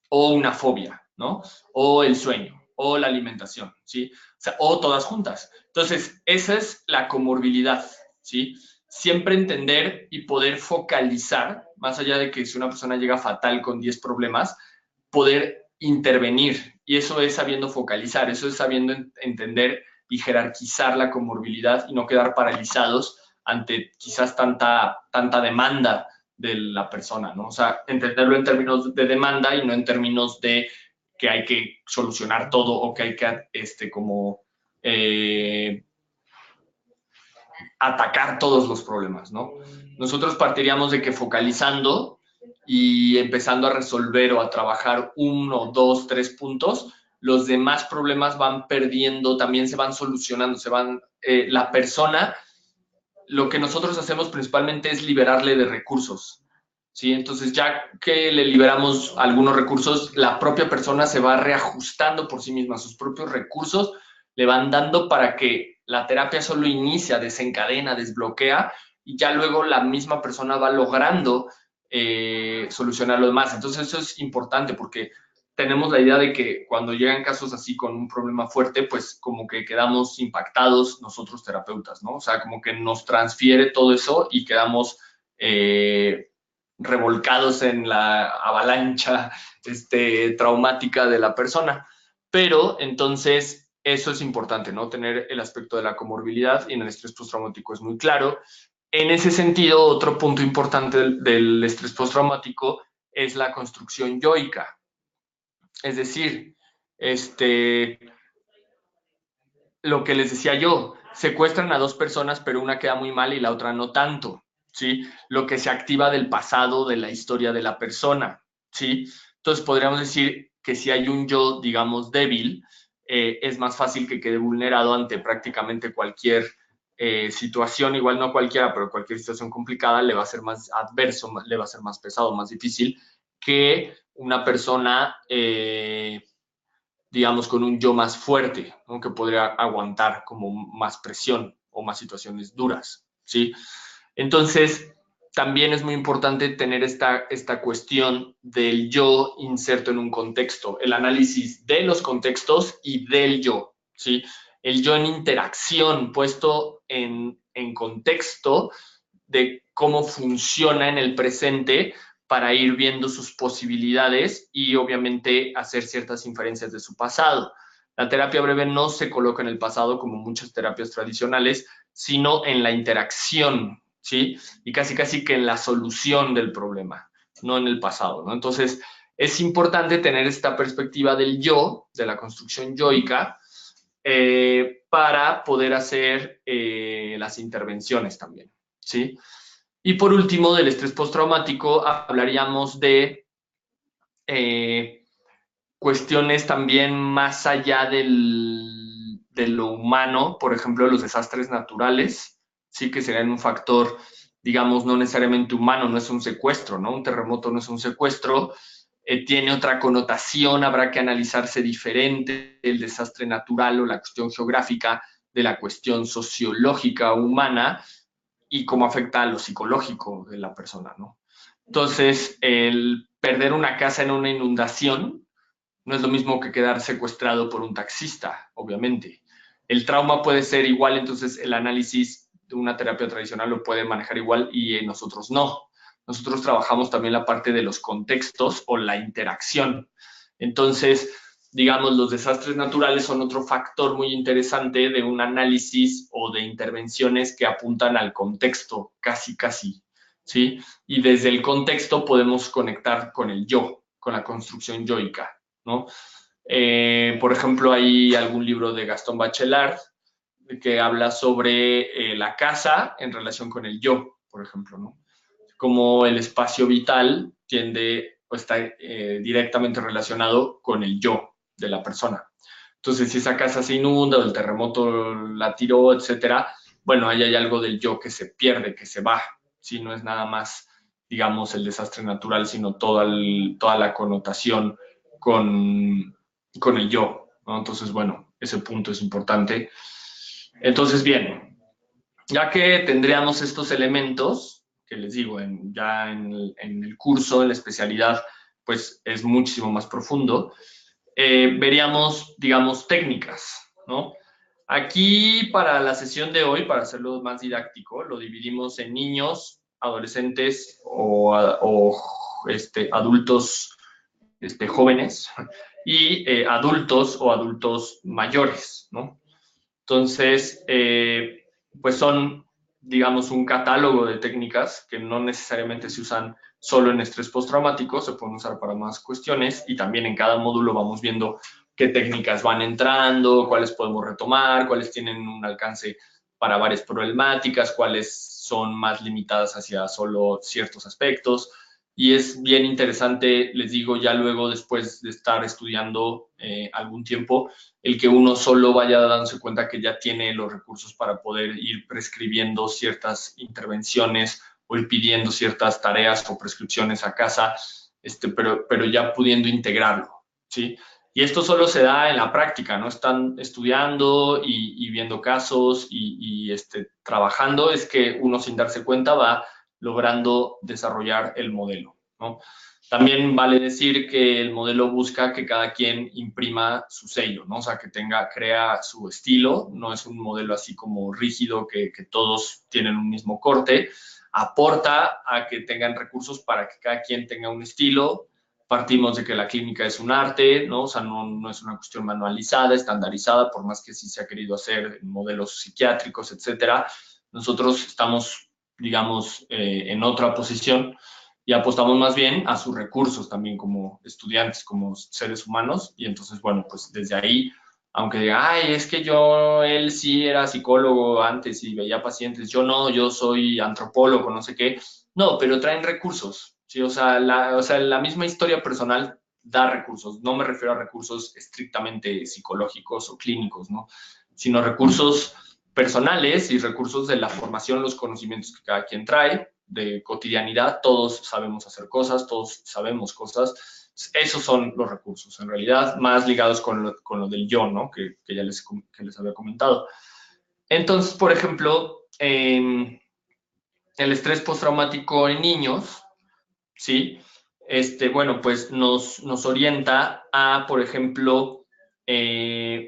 o una fobia, ¿no? O el sueño, o la alimentación, ¿sí? O sea, o todas juntas. Entonces, esa es la comorbilidad, ¿sí? Siempre entender y poder focalizar, más allá de que si una persona llega fatal con 10 problemas, poder intervenir. Y eso es sabiendo focalizar, eso es sabiendo entender y jerarquizar la comorbilidad y no quedar paralizados ante quizás tanta demanda de la persona, ¿no? O sea, entenderlo en términos de demanda y no en términos de que hay que solucionar todo o que hay que atacar todos los problemas, ¿no? Nosotros partiríamos de que focalizando y empezando a resolver o a trabajar 1, 2, 3 puntos, los demás problemas van perdiendo, también se van solucionando, la persona, lo que nosotros hacemos principalmente es liberarle de recursos, ¿sí? Entonces, ya que le liberamos algunos recursos, la propia persona se va reajustando por sí misma, sus propios recursos le van dando para que la terapia solo inicia, desencadena, desbloquea, y ya luego la misma persona va logrando solucionar lo demás. Entonces, eso es importante porque tenemos la idea de que cuando llegan casos así con un problema fuerte, pues como que quedamos impactados nosotros terapeutas, ¿no? O sea, como que nos transfiere todo eso y quedamos revolcados en la avalancha traumática de la persona. Pero entonces eso es importante, ¿no? Tener el aspecto de la comorbilidad, y en el estrés postraumático es muy claro. En ese sentido, otro punto importante del estrés postraumático es la construcción yoica. Es decir, lo que les decía yo, secuestran a 2 personas, pero una queda muy mal y la otra no tanto, ¿sí? Lo que se activa del pasado, de la historia de la persona, ¿sí? Entonces podríamos decir que si hay un yo, digamos, débil, es más fácil que quede vulnerado ante prácticamente cualquier situación, igual no cualquiera, pero cualquier situación complicada le va a ser más adverso, le va a ser más pesado, más difícil que una persona digamos, con un yo más fuerte, ¿no? Que podría aguantar como más presión o más situaciones duras, ¿sí? Entonces, también es muy importante tener esta cuestión del yo inserto en un contexto, el análisis de los contextos y del yo, ¿sí? El yo en interacción, puesto en contexto de cómo funciona en el presente para ir viendo sus posibilidades y obviamente hacer ciertas inferencias de su pasado. La terapia breve no se coloca en el pasado como muchas terapias tradicionales, sino en la interacción, ¿sí? Y casi que en la solución del problema, no en el pasado, ¿no? Entonces, es importante tener esta perspectiva del yo, de la construcción yoica, para poder hacer las intervenciones también, ¿sí? Y por último, del estrés postraumático, hablaríamos de cuestiones también más allá de lo humano, por ejemplo, los desastres naturales, sí que serían un factor, digamos, no necesariamente humano, no es un secuestro, ¿no? Un terremoto no es un secuestro, tiene otra connotación, habrá que analizarse diferente el desastre natural o la cuestión geográfica de la cuestión sociológica humana, y cómo afecta a lo psicológico de la persona, ¿no? Entonces, el perder una casa en una inundación no es lo mismo que quedar secuestrado por un taxista, obviamente. El trauma puede ser igual, entonces el análisis de una terapia tradicional lo puede manejar igual y nosotros no. Nosotros trabajamos también la parte de los contextos o la interacción. Entonces, digamos, los desastres naturales son otro factor muy interesante de un análisis o de intervenciones que apuntan al contexto, casi, ¿sí? Y desde el contexto podemos conectar con el yo, con la construcción yoica, ¿no? Por ejemplo, hay algún libro de Gastón Bachelard que habla sobre la casa en relación con el yo, por ejemplo, ¿no? Como el espacio vital tiende o está directamente relacionado con el yo de la persona. Entonces, si esa casa se inunda o el terremoto la tiró, etcétera, bueno, ahí hay algo del yo que se pierde, que se va. Si no es nada más, digamos, el desastre natural, sino toda la connotación con el yo, ¿no? Entonces, bueno, ese punto es importante. Entonces, bien, ya que tendríamos estos elementos, que les digo, ya en el curso, en la especialidad, pues es muchísimo más profundo, veríamos, digamos, técnicas, ¿no? Aquí, para la sesión de hoy, para hacerlo más didáctico, lo dividimos en niños, adolescentes o adultos jóvenes y adultos o adultos mayores, ¿no? Entonces, pues son, digamos, un catálogo de técnicas que no necesariamente se usan solo en estrés postraumático, se pueden usar para más cuestiones y también en cada módulo vamos viendo qué técnicas van entrando, cuáles podemos retomar, cuáles tienen un alcance para varias problemáticas, cuáles son más limitadas hacia solo ciertos aspectos. Y es bien interesante, les digo, ya luego después de estar estudiando algún tiempo, el que uno solo vaya dándose cuenta que ya tiene los recursos para poder ir prescribiendo ciertas intervenciones o ir pidiendo ciertas tareas o prescripciones a casa, pero ya pudiendo integrarlo, ¿sí? Y esto solo se da en la práctica, ¿no? Están estudiando y viendo casos y trabajando, es que uno sin darse cuenta va logrando desarrollar el modelo, ¿no? También vale decir que el modelo busca que cada quien imprima su sello, ¿no? O sea, que crea su estilo, no es un modelo así como rígido que todos tienen un mismo corte, aporta a que tengan recursos para que cada quien tenga un estilo. Partimos de que la clínica es un arte, ¿no? O sea, no es una cuestión manualizada, estandarizada, por más que sí se ha querido hacer en modelos psiquiátricos, etcétera. Nosotros estamos, digamos, en otra posición y apostamos más bien a sus recursos también como estudiantes, como seres humanos. Y entonces, bueno, pues desde ahí, aunque diga, ay, es que él sí era psicólogo antes y veía pacientes, yo no, yo soy antropólogo, no sé qué. No, pero traen recursos, ¿sí? O sea, la misma historia personal da recursos. No me refiero a recursos estrictamente psicológicos o clínicos, ¿no? Sino recursos personales y recursos de la formación, los conocimientos que cada quien trae, de cotidianidad. Todos sabemos hacer cosas, todos sabemos cosas. Esos son los recursos, en realidad, más ligados con lo del yo, ¿no? Que ya les había comentado. Entonces, por ejemplo, el estrés postraumático en niños, ¿sí? Bueno, pues nos orienta a, por ejemplo,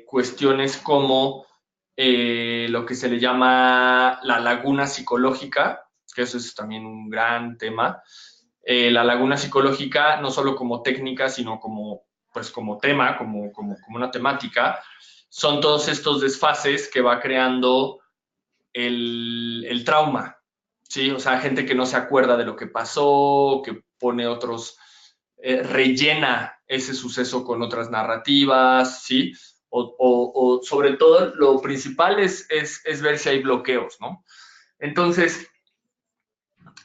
cuestiones como lo que se le llama la laguna psicológica, que eso es también un gran tema. La laguna psicológica, no solo como técnica, sino como tema, como una temática, son todos estos desfases que va creando el trauma, ¿sí? O sea, gente que no se acuerda de lo que pasó, que pone rellena ese suceso con otras narrativas, ¿sí? O sobre todo, lo principal es ver si hay bloqueos, ¿no? Entonces,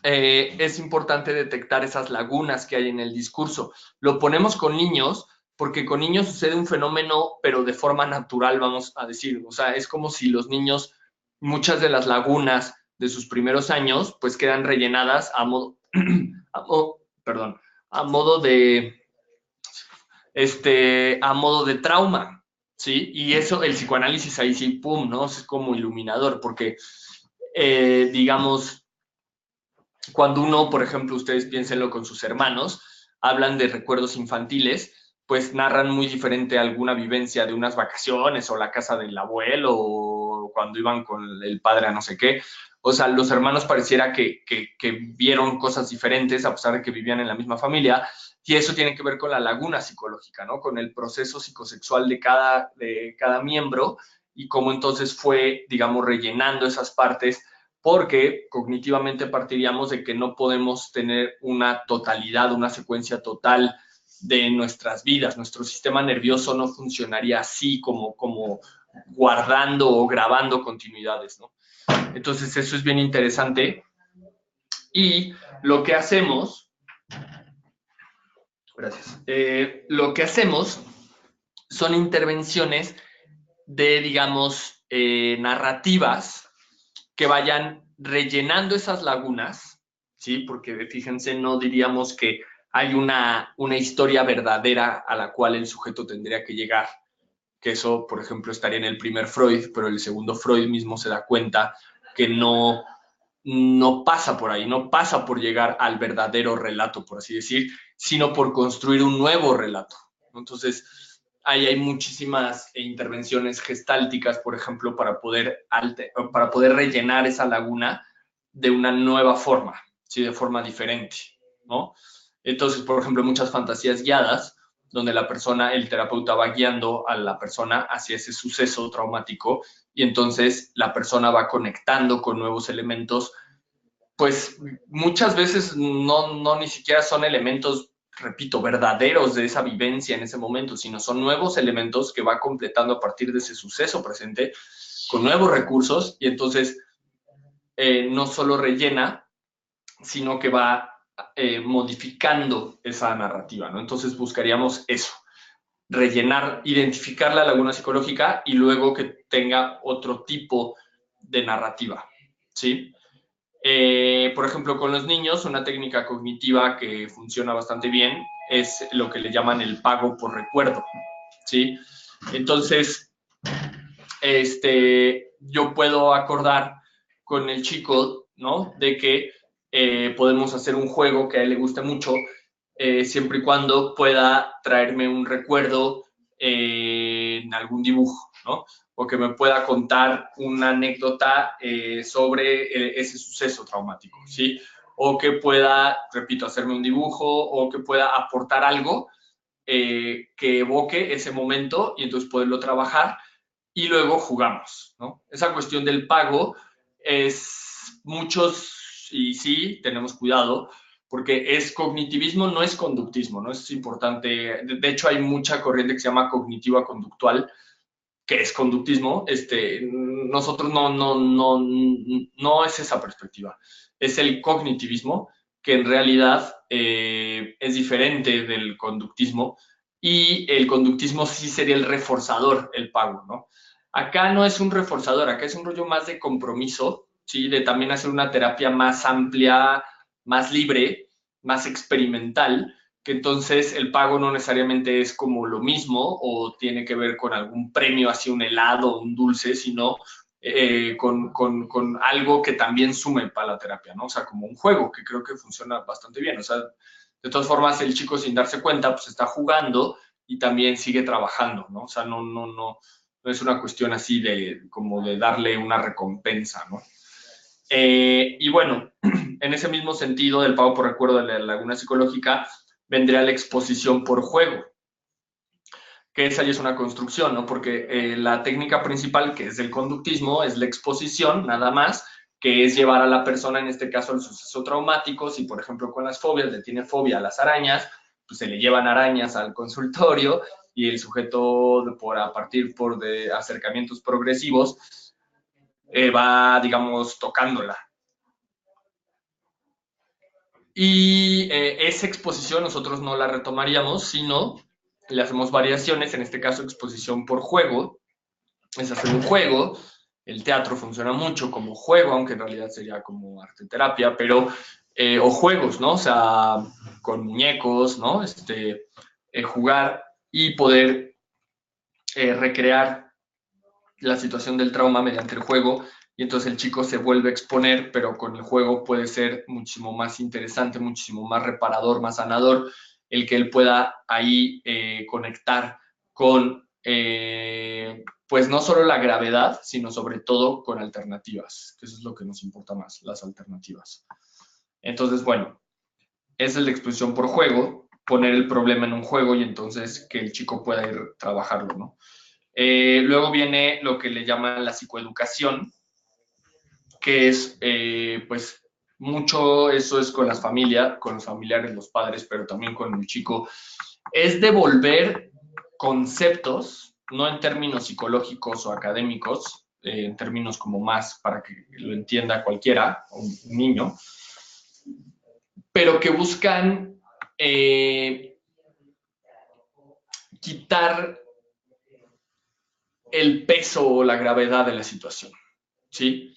es importante detectar esas lagunas que hay en el discurso. Lo ponemos con niños porque con niños sucede un fenómeno, pero de forma natural, vamos a decir. O sea, es como si los niños, muchas de las lagunas de sus primeros años, pues quedan rellenadas a modo de trauma, ¿sí? Y eso, el psicoanálisis ahí sí, pum, ¿no? Es como iluminador, porque, digamos, cuando uno, por ejemplo, ustedes piénsenlo con sus hermanos, hablan de recuerdos infantiles, pues narran muy diferente alguna vivencia de unas vacaciones o la casa del abuelo o cuando iban con el padre a no sé qué. O sea, los hermanos pareciera que vieron cosas diferentes a pesar de que vivían en la misma familia, y eso tiene que ver con la laguna psicológica, ¿no? Con el proceso psicosexual de cada miembro y cómo entonces fue, digamos, rellenando esas partes, porque cognitivamente partiríamos de que no podemos tener una totalidad, una secuencia total de nuestras vidas. Nuestro sistema nervioso no funcionaría así como guardando o grabando continuidades, ¿no? Entonces eso es bien interesante. Y lo que hacemos, son intervenciones de, digamos, narrativas que vayan rellenando esas lagunas, ¿sí? Porque fíjense, no diríamos que hay una historia verdadera a la cual el sujeto tendría que llegar. Que eso, por ejemplo, estaría en el primer Freud, pero el segundo Freud mismo se da cuenta que no pasa por ahí, no pasa por llegar al verdadero relato, por así decir, sino por construir un nuevo relato. Entonces, ahí hay muchísimas intervenciones gestálticas, por ejemplo, para poder rellenar esa laguna de una nueva forma, ¿sí? De forma diferente, ¿no? Entonces, por ejemplo, muchas fantasías guiadas, donde la persona, el terapeuta va guiando a la persona hacia ese suceso traumático y entonces la persona va conectando con nuevos elementos, pues muchas veces no ni siquiera son elementos, repito, verdaderos de esa vivencia en ese momento, sino son nuevos elementos que va completando a partir de ese suceso presente con nuevos recursos y entonces no solo rellena, sino que va modificando esa narrativa, ¿no? Entonces buscaríamos eso, rellenar, identificar la laguna psicológica y luego que tenga otro tipo de narrativa, ¿sí? Por ejemplo, con los niños, una técnica cognitiva que funciona bastante bien es lo que le llaman el pago por recuerdo, ¿sí? Entonces, yo puedo acordar con el chico, ¿no? De que podemos hacer un juego que a él le guste mucho, siempre y cuando pueda traerme un recuerdo en algún dibujo, ¿no? O que me pueda contar una anécdota sobre ese suceso traumático, ¿sí? O que pueda, repito, hacerme un dibujo o que pueda aportar algo que evoque ese momento y entonces poderlo trabajar y luego jugamos, ¿no? Esa cuestión del pago es muchos, y sí, tenemos cuidado, porque es cognitivismo, no es conductismo, ¿no? Es importante. De hecho, hay mucha corriente que se llama cognitiva conductual, que es conductismo. Nosotros no es esa perspectiva. Es el cognitivismo, que en realidad es diferente del conductismo, y el conductismo sí sería el reforzador, el pago, ¿no? Acá no es un reforzador, acá es un rollo más de compromiso, ¿sí? De también hacer una terapia más amplia, más libre, más experimental, que entonces el pago no necesariamente es como lo mismo o tiene que ver con algún premio, así un helado, un dulce, sino con algo que también sume para la terapia, ¿no? O sea, como un juego que creo que funciona bastante bien. O sea, de todas formas, el chico sin darse cuenta, pues está jugando y también sigue trabajando, ¿no? O sea, no es una cuestión así como de darle una recompensa, ¿no? Y bueno, en ese mismo sentido del pago por recuerdo de la laguna psicológica, vendría la exposición por juego, que esa ya es una construcción, ¿no? Porque la técnica principal, que es el conductismo, es la exposición, nada más, que es llevar a la persona, en este caso, al suceso traumático. Si, por ejemplo, con las fobias le tiene fobia a las arañas, pues se le llevan arañas al consultorio y el sujeto, a partir de acercamientos progresivos, va, digamos, tocándola. Y esa exposición nosotros no la retomaríamos, sino le hacemos variaciones, en este caso exposición por juego, es hacer un juego. El teatro funciona mucho como juego, aunque en realidad sería como arte terapia, pero, o juegos, ¿no? O sea, con muñecos, ¿no? Jugar y poder recrear la situación del trauma mediante el juego, y entonces el chico se vuelve a exponer, pero con el juego puede ser muchísimo más interesante, muchísimo más reparador, más sanador, el que él pueda ahí conectar con, pues no solo la gravedad, sino sobre todo con alternativas, que eso es lo que nos importa más, las alternativas. Entonces, bueno, esa es la exposición por juego, poner el problema en un juego y entonces que el chico pueda ir a trabajarlo, ¿no? Luego viene lo que le llaman la psicoeducación, que es, pues, mucho eso es con las familias, con los familiares, los padres, pero también con el chico. Es devolver conceptos, no en términos psicológicos o académicos, en términos como más para que lo entienda cualquiera, un niño, pero que buscan quitar el peso o la gravedad de la situación, ¿sí?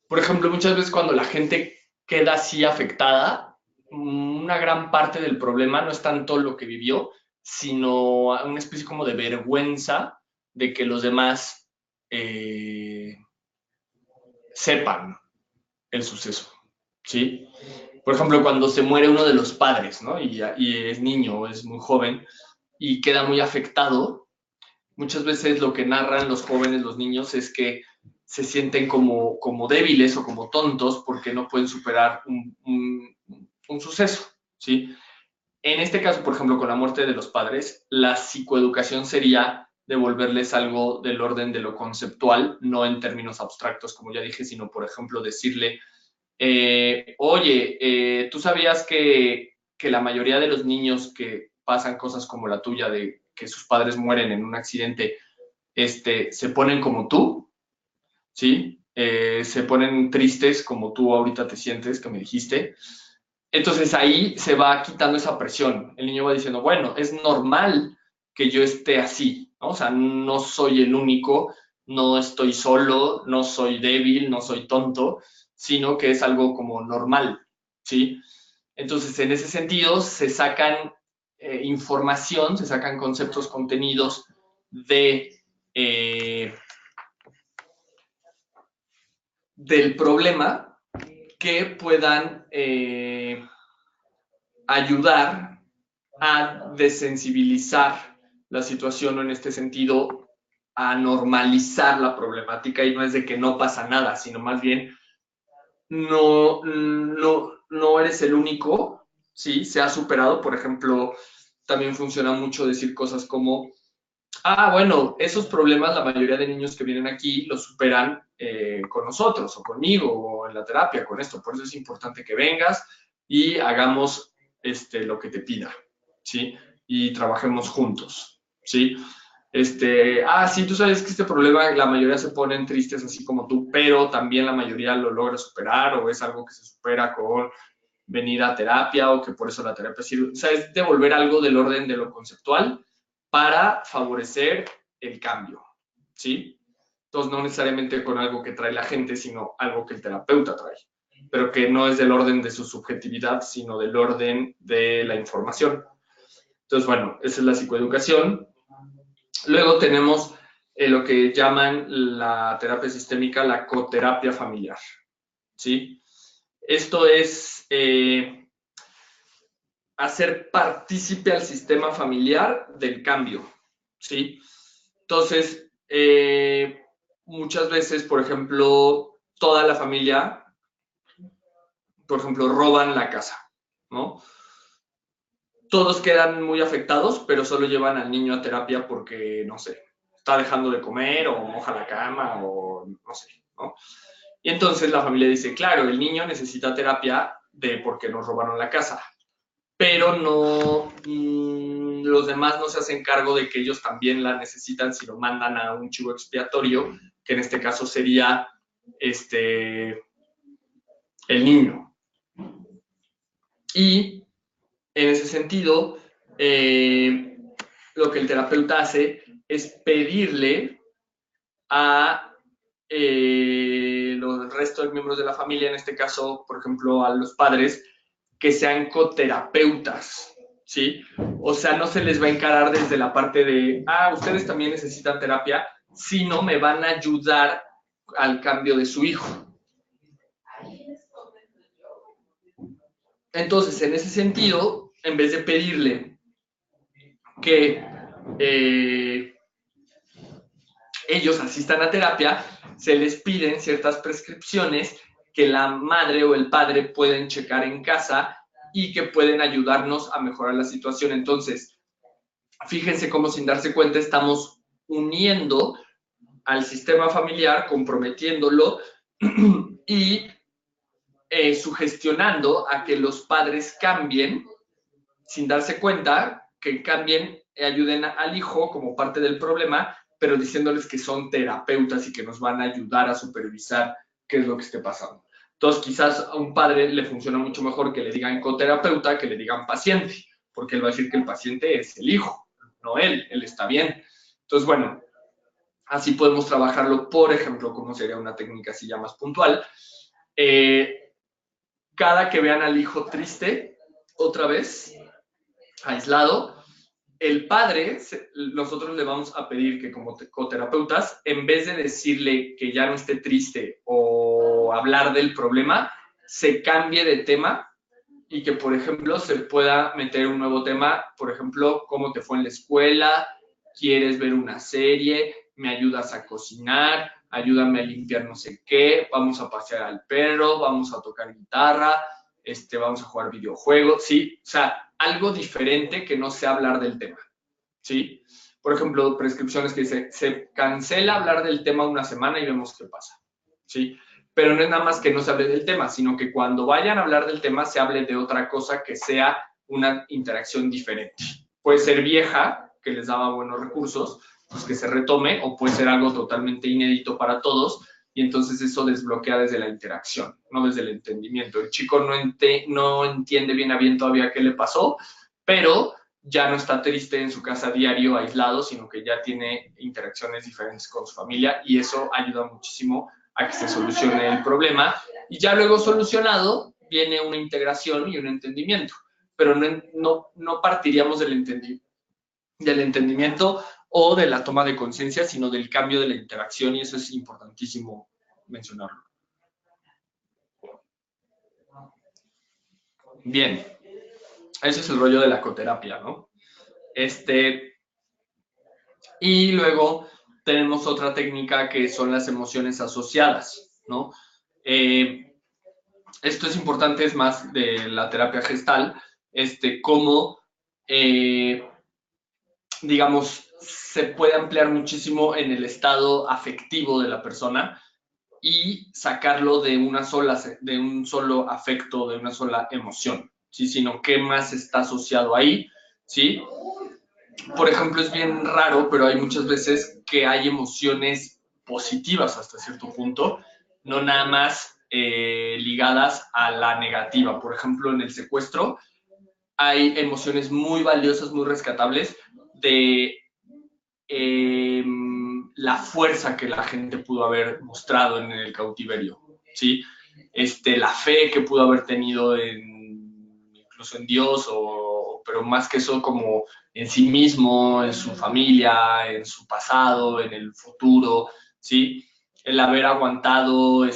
Por ejemplo, muchas veces cuando la gente queda así afectada, una gran parte del problema no es tanto lo que vivió, sino una especie como de vergüenza de que los demás sepan el suceso, ¿sí? Por ejemplo, cuando se muere uno de los padres, ¿no? Y es niño o es muy joven y queda muy afectado, muchas veces lo que narran los jóvenes, los niños, es que se sienten como débiles o como tontos porque no pueden superar un suceso, ¿sí? En este caso, por ejemplo, con la muerte de los padres, la psicoeducación sería devolverles algo del orden de lo conceptual, no en términos abstractos, como ya dije, sino, por ejemplo, decirle, oye, ¿tú sabías que la mayoría de los niños que pasan cosas como la tuya, de que sus padres mueren en un accidente, se ponen como tú, ¿sí? Se ponen tristes como tú ahorita te sientes, que me dijiste. Entonces ahí se va quitando esa presión. El niño va diciendo, bueno, es normal que yo esté así, ¿no? O sea, no soy el único, no estoy solo, no soy débil, no soy tonto, sino que es algo como normal, ¿sí? Entonces, en ese sentido, se sacan información, se sacan conceptos, contenidos del problema que puedan ayudar a desensibilizar la situación, o en este sentido, a normalizar la problemática. Y no es de que no pasa nada, sino más bien no eres el único, ¿sí? Se ha superado. Por ejemplo, también funciona mucho decir cosas como, bueno, esos problemas la mayoría de niños que vienen aquí los superan con nosotros o conmigo o en la terapia, con esto. Por eso es importante que vengas y hagamos lo que te pida, ¿sí? Y trabajemos juntos, ¿sí? Sí, tú sabes que este problema la mayoría se ponen tristes así como tú, pero también la mayoría lo logra superar, o es algo que se supera con venir a terapia, o que por eso la terapia sirve. O sea, es devolver algo del orden de lo conceptual para favorecer el cambio, ¿sí? Entonces, no necesariamente con algo que trae la gente, sino algo que el terapeuta trae, pero que no es del orden de su subjetividad, sino del orden de la información. Entonces, bueno, esa es la psicoeducación. Luego tenemos lo que llaman la terapia sistémica, la coterapia familiar, ¿sí? Esto es hacer partícipe al sistema familiar del cambio, ¿sí? Entonces, muchas veces, por ejemplo, toda la familia, por ejemplo, roban la casa, ¿no? Todos quedan muy afectados, pero solo llevan al niño a terapia porque, no sé, está dejando de comer o moja la cama o no sé, ¿no? Y entonces la familia dice, claro, el niño necesita terapia porque nos robaron la casa, pero no, los demás no se hacen cargo de que ellos también la necesitan, sino mandan a un chivo expiatorio, que en este caso sería el niño. Y en ese sentido, lo que el terapeuta hace es pedirle a los restos de miembros de la familia, en este caso, por ejemplo, a los padres, que sean coterapeutas, ¿sí? O sea, no se les va a encarar desde la parte de, ustedes también necesitan terapia, sino me van a ayudar al cambio de su hijo. Entonces, en ese sentido, en vez de pedirle que ellos asistan a terapia, se les piden ciertas prescripciones que la madre o el padre pueden checar en casa y que pueden ayudarnos a mejorar la situación. Entonces, fíjense cómo sin darse cuenta estamos uniendo al sistema familiar, comprometiéndolo y sugestionando a que los padres cambien sin darse cuenta, que cambien, ayuden al hijo como parte del problema, pero diciéndoles que son terapeutas y que nos van a ayudar a supervisar qué es lo que esté pasando. Entonces, quizás a un padre le funciona mucho mejor que le digan coterapeuta que le digan paciente, porque él va a decir que el paciente es el hijo, no él está bien. Entonces, bueno, así podemos trabajarlo, por ejemplo, como sería una técnica así ya más puntual. Cada que vean al hijo triste, otra vez, aislado, el padre, nosotros le vamos a pedir que como coterapeutas, en vez de decirle que ya no esté triste o hablar del problema, se cambie de tema y que, por ejemplo, se pueda meter un nuevo tema, por ejemplo, cómo te fue en la escuela, quieres ver una serie, me ayudas a cocinar, ayúdame a limpiar no sé qué, vamos a pasear al perro, vamos a tocar guitarra, vamos a jugar videojuegos, ¿sí? O sea, algo diferente que no sea hablar del tema, ¿sí? Por ejemplo, prescripciones que dice, se cancela hablar del tema una semana y vemos qué pasa, ¿sí? Pero no es nada más que no se hable del tema, sino que cuando vayan a hablar del tema se hable de otra cosa que sea una interacción diferente. Puede ser vieja, que les daba buenos recursos, pues que se retome, o puede ser algo totalmente inédito para todos, y entonces eso desbloquea desde la interacción, no desde el entendimiento. El chico no entiende bien a bien todavía qué le pasó, pero ya no está triste en su casa diario, aislado, sino que ya tiene interacciones diferentes con su familia, y eso ayuda muchísimo a que se solucione el problema. Y ya luego solucionado, viene una integración y un entendimiento, pero no partiríamos del entendimiento o de la toma de conciencia, sino del cambio de la interacción, y eso es importantísimo mencionarlo. Bien, ese es el rollo de la coterapia, ¿no? Y luego tenemos otra técnica que son las emociones asociadas, ¿no? Esto es importante, es más de la terapia gestal, cómo, digamos, se puede ampliar muchísimo en el estado afectivo de la persona y sacarlo de un solo afecto, de una sola emoción, ¿sí? Sino qué más está asociado ahí, ¿sí? Por ejemplo, es bien raro, pero hay muchas veces que hay emociones positivas hasta cierto punto, no nada más ligadas a la negativa. Por ejemplo, en el secuestro hay emociones muy valiosas, muy rescatables de la fuerza que la gente pudo haber mostrado en el cautiverio, ¿sí? La fe que pudo haber tenido incluso en Dios, pero más que eso como en sí mismo, en su familia, en su pasado, en el futuro, ¿sí? El haber aguantado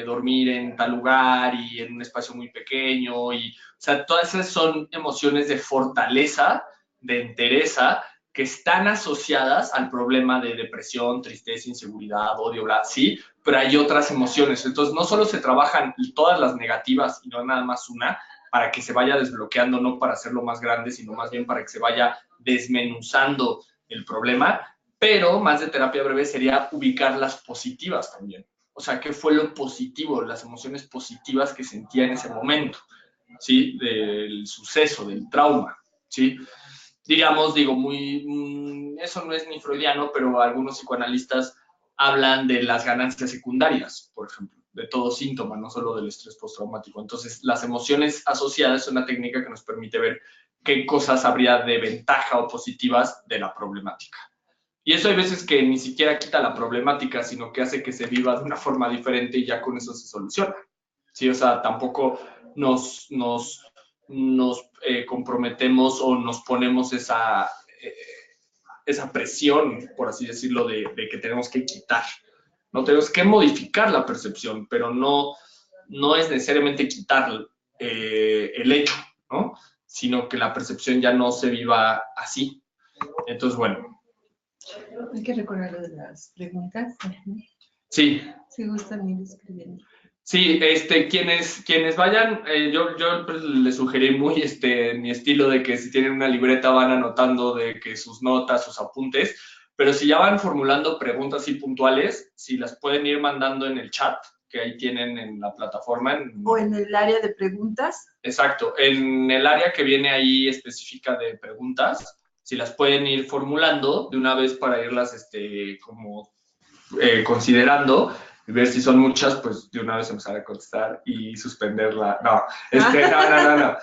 dormir en tal lugar y en un espacio muy pequeño, o sea, todas esas son emociones de fortaleza, de entereza, que están asociadas al problema de depresión, tristeza, inseguridad, odio, bla, sí, pero hay otras emociones. Entonces, no solo se trabajan todas las negativas y no nada más una, para que se vaya desbloqueando, no para hacerlo más grande, sino más bien para que se vaya desmenuzando el problema, pero más de terapia breve sería ubicar las positivas también. O sea, ¿qué fue lo positivo, las emociones positivas que sentía en ese momento, ¿sí? Del suceso, del trauma, ¿sí? Digamos, eso no es ni freudiano, pero algunos psicoanalistas hablan de las ganancias secundarias, por ejemplo, de todo síntoma, no solo del estrés postraumático. Entonces, las emociones asociadas es una técnica que nos permite ver qué cosas habría de ventaja o positivas de la problemática. Y eso hay veces que ni siquiera quita la problemática, sino que hace que se viva de una forma diferente y ya con eso se soluciona. ¿Sí? O sea, tampoco nos comprometemos o nos ponemos esa presión, por así decirlo, de que tenemos que quitar. No tenemos que modificar la percepción, pero no es necesariamente quitar el hecho, ¿no? Sino que la percepción ya no se viva así. Entonces, bueno. Hay que recordar lo de las preguntas. Sí. Si gustan ir escribiendo. Sí, quienes vayan, yo pues, les sugerí muy mi estilo de que si tienen una libreta van anotando de que sus notas, sus apuntes, pero si ya van formulando preguntas y puntuales, si las pueden ir mandando en el chat que ahí tienen en la plataforma. O en el área de preguntas. Exacto, en el área que viene ahí específica de preguntas, si las pueden ir formulando de una vez para irlas considerando, y ver si son muchas, pues de una vez empezar a contestar y suspenderla. No, no.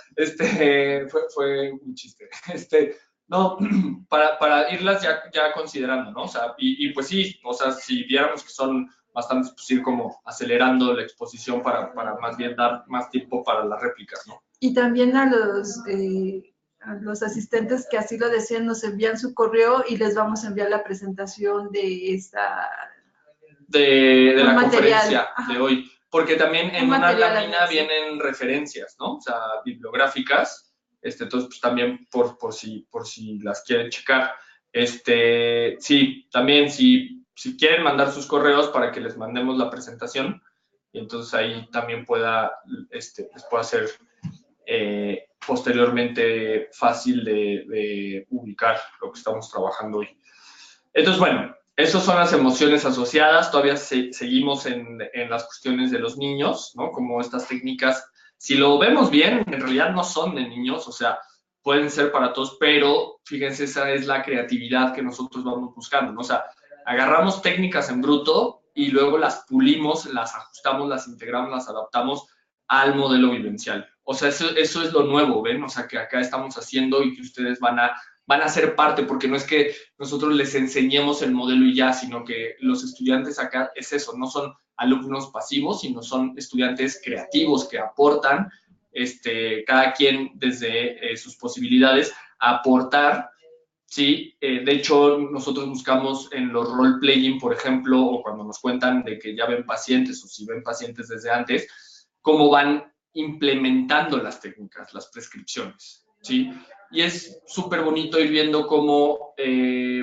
Fue un chiste. No, para irlas ya considerando, ¿no? O sea, y pues sí, o sea, si viéramos que son bastantes, pues ir como acelerando la exposición para más bien dar más tiempo para las réplicas, ¿no? Y también a los asistentes que así lo desean nos envían su correo y les vamos a enviar la presentación de esta... de la material, conferencia ajá, de hoy. Porque también en una material lámina vienen referencias, ¿no? O sea, bibliográficas. Entonces, pues también por si las quieren checar. Sí, también si quieren mandar sus correos para que les mandemos la presentación, y entonces ahí también les pueda ser posteriormente fácil de ubicar lo que estamos trabajando hoy. Entonces, bueno, esas son las emociones asociadas. Todavía seguimos en las cuestiones de los niños, ¿no? Como estas técnicas, si lo vemos bien, en realidad no son de niños, o sea, pueden ser para todos, pero fíjense, esa es la creatividad que nosotros vamos buscando, ¿no? O sea, agarramos técnicas en bruto y luego las pulimos, las ajustamos, las integramos, las adaptamos al modelo vivencial. O sea, eso es lo nuevo, ¿ven? O sea, que acá estamos haciendo y que ustedes van a ser parte, porque no es que nosotros les enseñemos el modelo y ya, sino que los estudiantes acá es eso, no son alumnos pasivos, sino son estudiantes creativos que aportan, cada quien desde sus posibilidades, a aportar, ¿sí? De hecho, nosotros buscamos en los role-playing, por ejemplo, o cuando nos cuentan de que ya ven pacientes o si ven pacientes desde antes, cómo van implementando las técnicas, las prescripciones, ¿sí? Y es súper bonito ir viendo cómo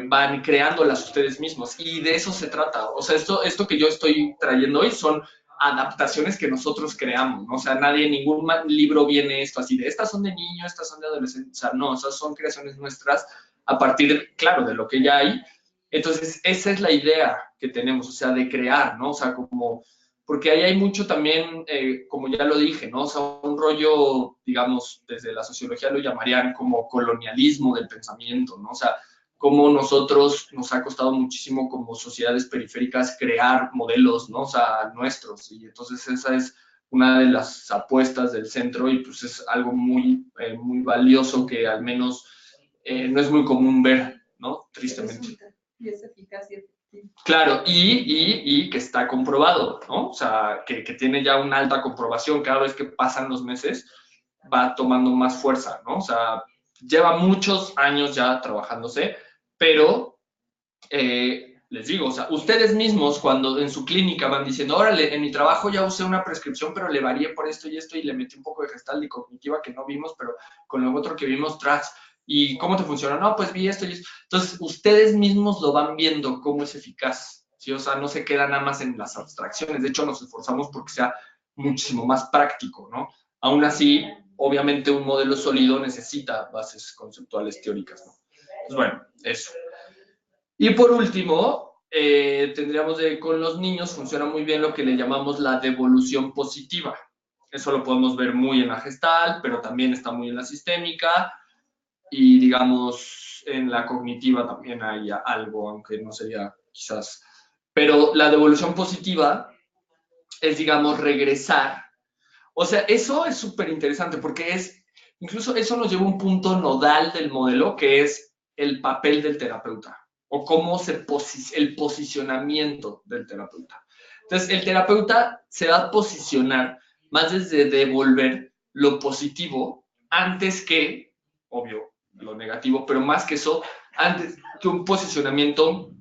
van creándolas ustedes mismos. Y de eso se trata. O sea, esto que yo estoy trayendo hoy son adaptaciones que nosotros creamos, ¿no? O sea, ningún libro viene esto así de, estas son de niños, estas son de adolescentes. O sea, no, esas son creaciones nuestras a partir, claro, de lo que ya hay. Entonces, esa es la idea que tenemos, o sea, de crear, ¿no? O sea, como porque ahí hay mucho también, como ya lo dije, ¿no? O sea, un rollo, digamos, desde la sociología lo llamarían como colonialismo del pensamiento, ¿no? O sea, cómo nosotros nos ha costado muchísimo como sociedades periféricas crear modelos, ¿no? O sea, nuestros. Y entonces esa es una de las apuestas del centro y pues es algo muy, muy valioso que al menos no es muy común ver, ¿no? Tristemente. Y es eficaz y efectivo. Claro, y que está comprobado, ¿no? O sea, que tiene ya una alta comprobación. Cada vez que pasan los meses, va tomando más fuerza, ¿no? O sea, lleva muchos años ya trabajándose, pero les digo, o sea, ustedes mismos cuando en su clínica van diciendo, órale, en mi trabajo ya usé una prescripción, pero le varié por esto y le metí un poco de gestalt y cognitiva que no vimos, pero con lo otro que vimos tras. ¿Y cómo te funciona? No, pues vi esto y esto. Entonces, ustedes mismos lo van viendo cómo es eficaz, ¿sí? O sea, no se queda nada más en las abstracciones. De hecho, nos esforzamos porque sea muchísimo más práctico, ¿no? Aún así, obviamente, un modelo sólido necesita bases conceptuales teóricas, ¿no? Pues bueno, eso. Y por último, tendríamos con los niños funciona muy bien lo que le llamamos la devolución positiva. Eso lo podemos ver muy en la gestal, pero también está muy en la sistémica y digamos en la cognitiva también hay algo, aunque no sería quizás. Pero la devolución positiva es, digamos, regresar. O sea, eso es súper interesante porque incluso eso nos lleva a un punto nodal del modelo que es el papel del terapeuta o cómo el posicionamiento del terapeuta. Entonces, el terapeuta se va a posicionar más desde devolver lo positivo antes que, obvio, lo negativo, pero más que eso, antes que un posicionamiento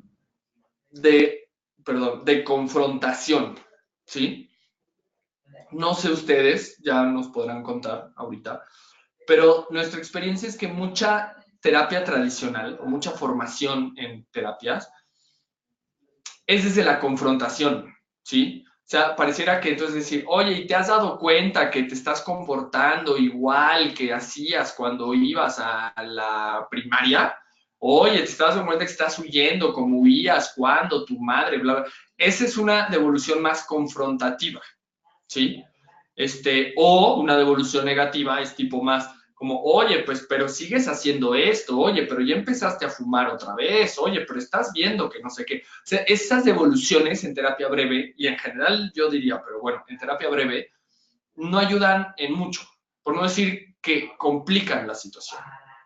de confrontación, ¿sí? No sé ustedes, ya nos podrán contar ahorita, pero nuestra experiencia es que mucha terapia tradicional o mucha formación en terapias es desde la confrontación, ¿sí? O sea, pareciera que entonces decir, oye, ¿y te has dado cuenta que te estás comportando igual que hacías cuando ibas a la primaria? Oye, ¿te estás dando cuenta que estás huyendo como huías cuando tu madre, bla, bla? Esa es una devolución más confrontativa, ¿sí? O una devolución negativa es tipo más como, oye, pues, pero sigues haciendo esto, oye, pero ya empezaste a fumar otra vez, oye, pero estás viendo que no sé qué. O sea, esas devoluciones en terapia breve, y en general yo diría, pero bueno, en terapia breve, no ayudan en mucho, por no decir que complican la situación,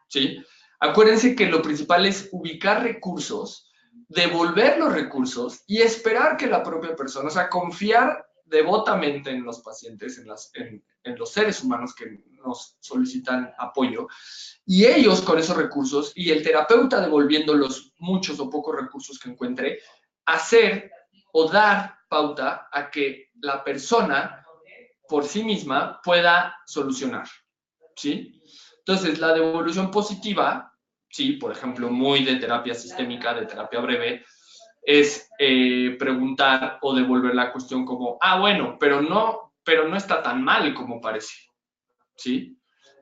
¿sí? Acuérdense que lo principal es ubicar recursos, devolver los recursos y esperar que la propia persona, o sea, confiar devotamente en los pacientes, en los seres humanos que nos solicitan apoyo. Y ellos con esos recursos, y el terapeuta devolviendo los muchos o pocos recursos que encuentre, hacer o dar pauta a que la persona por sí misma pueda solucionar, ¿sí? Entonces, la devolución positiva, ¿sí? Por ejemplo, muy de terapia sistémica, de terapia breve, es preguntar o devolver la cuestión como, bueno, pero no está tan mal como parece, ¿sí?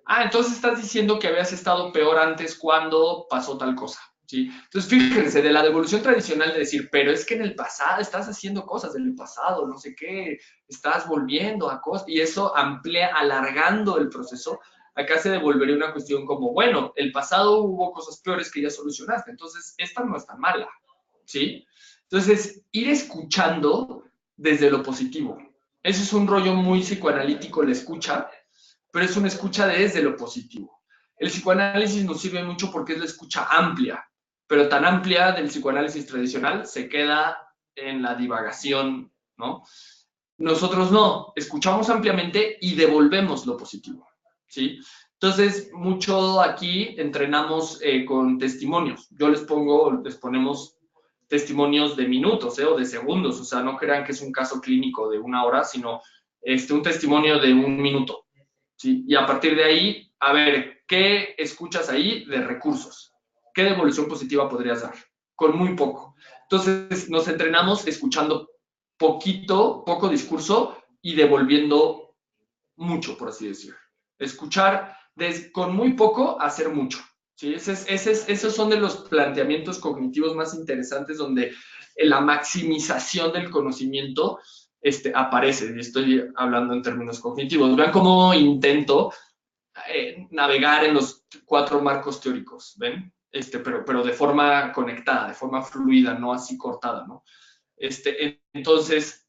Entonces estás diciendo que habías estado peor antes cuando pasó tal cosa, ¿sí? Entonces, fíjense, de la devolución tradicional de decir, pero es que en el pasado estás haciendo cosas del pasado, no sé qué, estás volviendo a cosas, y eso amplía, alargando el proceso. Acá se devolvería una cuestión como, bueno, el pasado hubo cosas peores que ya solucionaste, entonces esta no es tan mala, ¿sí? Entonces, ir escuchando desde lo positivo. Ese es un rollo muy psicoanalítico, la escucha, pero es una escucha desde lo positivo. El psicoanálisis nos sirve mucho porque es la escucha amplia, pero tan amplia del psicoanálisis tradicional se queda en la divagación, ¿no? Nosotros no, escuchamos ampliamente y devolvemos lo positivo, ¿sí? Entonces, mucho aquí entrenamos con testimonios. Les ponemos testimonios de minutos, o de segundos, o sea, no crean que es un caso clínico de 1 hora, sino un testimonio de 1 minuto, ¿sí? Y a partir de ahí, a ver, ¿qué escuchas ahí de recursos? ¿Qué devolución positiva podrías dar? Con muy poco. Entonces, nos entrenamos escuchando poco discurso y devolviendo mucho, por así decir. Escuchar con muy poco, hacer mucho, ¿sí? Esos son de los planteamientos cognitivos más interesantes donde la maximización del conocimiento aparece. Y estoy hablando en términos cognitivos. Vean cómo intento navegar en los 4 marcos teóricos, ¿ven? Pero de forma conectada, de forma fluida, no así cortada, ¿no? Entonces,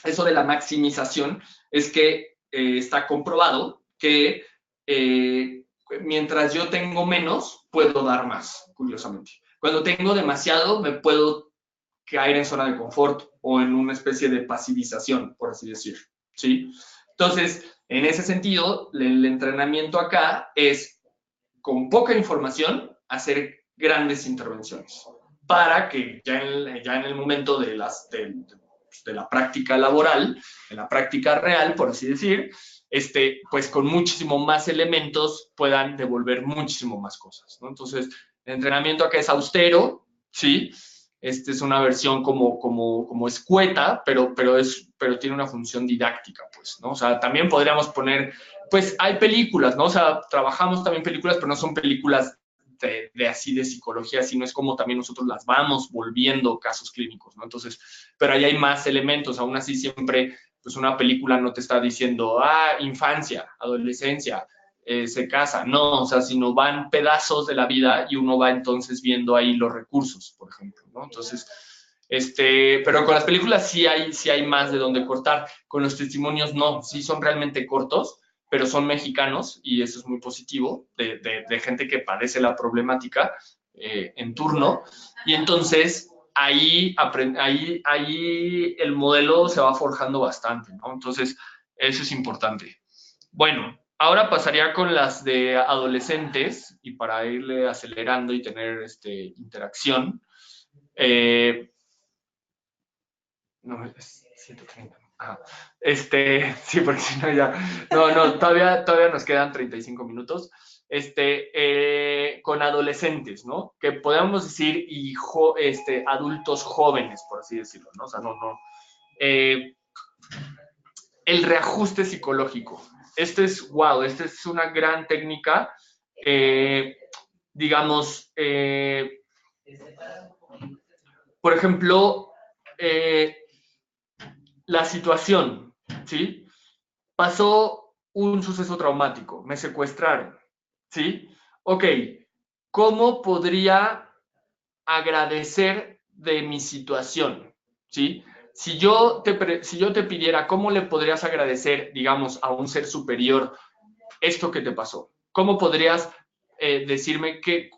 eso de la maximización es que está comprobado que mientras yo tengo menos, puedo dar más, curiosamente. Cuando tengo demasiado, me puedo caer en zona de confort o en una especie de pasivización, por así decir, ¿sí? Entonces, en ese sentido, el entrenamiento acá es, con poca información, hacer grandes intervenciones para que ya en el momento de la práctica laboral, de la práctica real, por así decir, pues con muchísimo más elementos puedan devolver muchísimo más cosas, ¿no? Entonces, el entrenamiento acá es austero, ¿sí? Es una versión como escueta, pero tiene una función didáctica, pues, ¿no? O sea, también podríamos poner, pues hay películas, ¿no? O sea, trabajamos también películas, pero no son películas así de psicología, sino es como también nosotros las vamos volviendo casos clínicos, ¿no? Entonces, pero ahí hay más elementos, aún así siempre, pues una película no te está diciendo, infancia, adolescencia, se casa, no, o sea, sino van pedazos de la vida y uno va entonces viendo ahí los recursos, por ejemplo, ¿no? Entonces, pero con las películas sí hay más de dónde cortar, con los testimonios no, sí son realmente cortos, pero son mexicanos y eso es muy positivo, de gente que padece la problemática en turno, y entonces ahí el modelo se va forjando bastante, ¿no? Entonces, eso es importante. Bueno, ahora pasaría con las de adolescentes, y para irle acelerando y tener interacción. No, es 130. Sí, porque si no ya... No, todavía nos quedan 35 minutos. Con adolescentes, ¿no? Que podemos decir adultos jóvenes, por así decirlo, ¿no? O sea, no. El reajuste psicológico. Esta es una gran técnica, digamos, por ejemplo, la situación, ¿sí? Pasó un suceso traumático, me secuestraron, ¿sí? Ok, ¿cómo podría agradecer de mi situación? ¿Sí? Si yo te pidiera, ¿cómo le podrías agradecer, digamos, a un ser superior esto que te pasó? ¿Cómo podrías decirme qué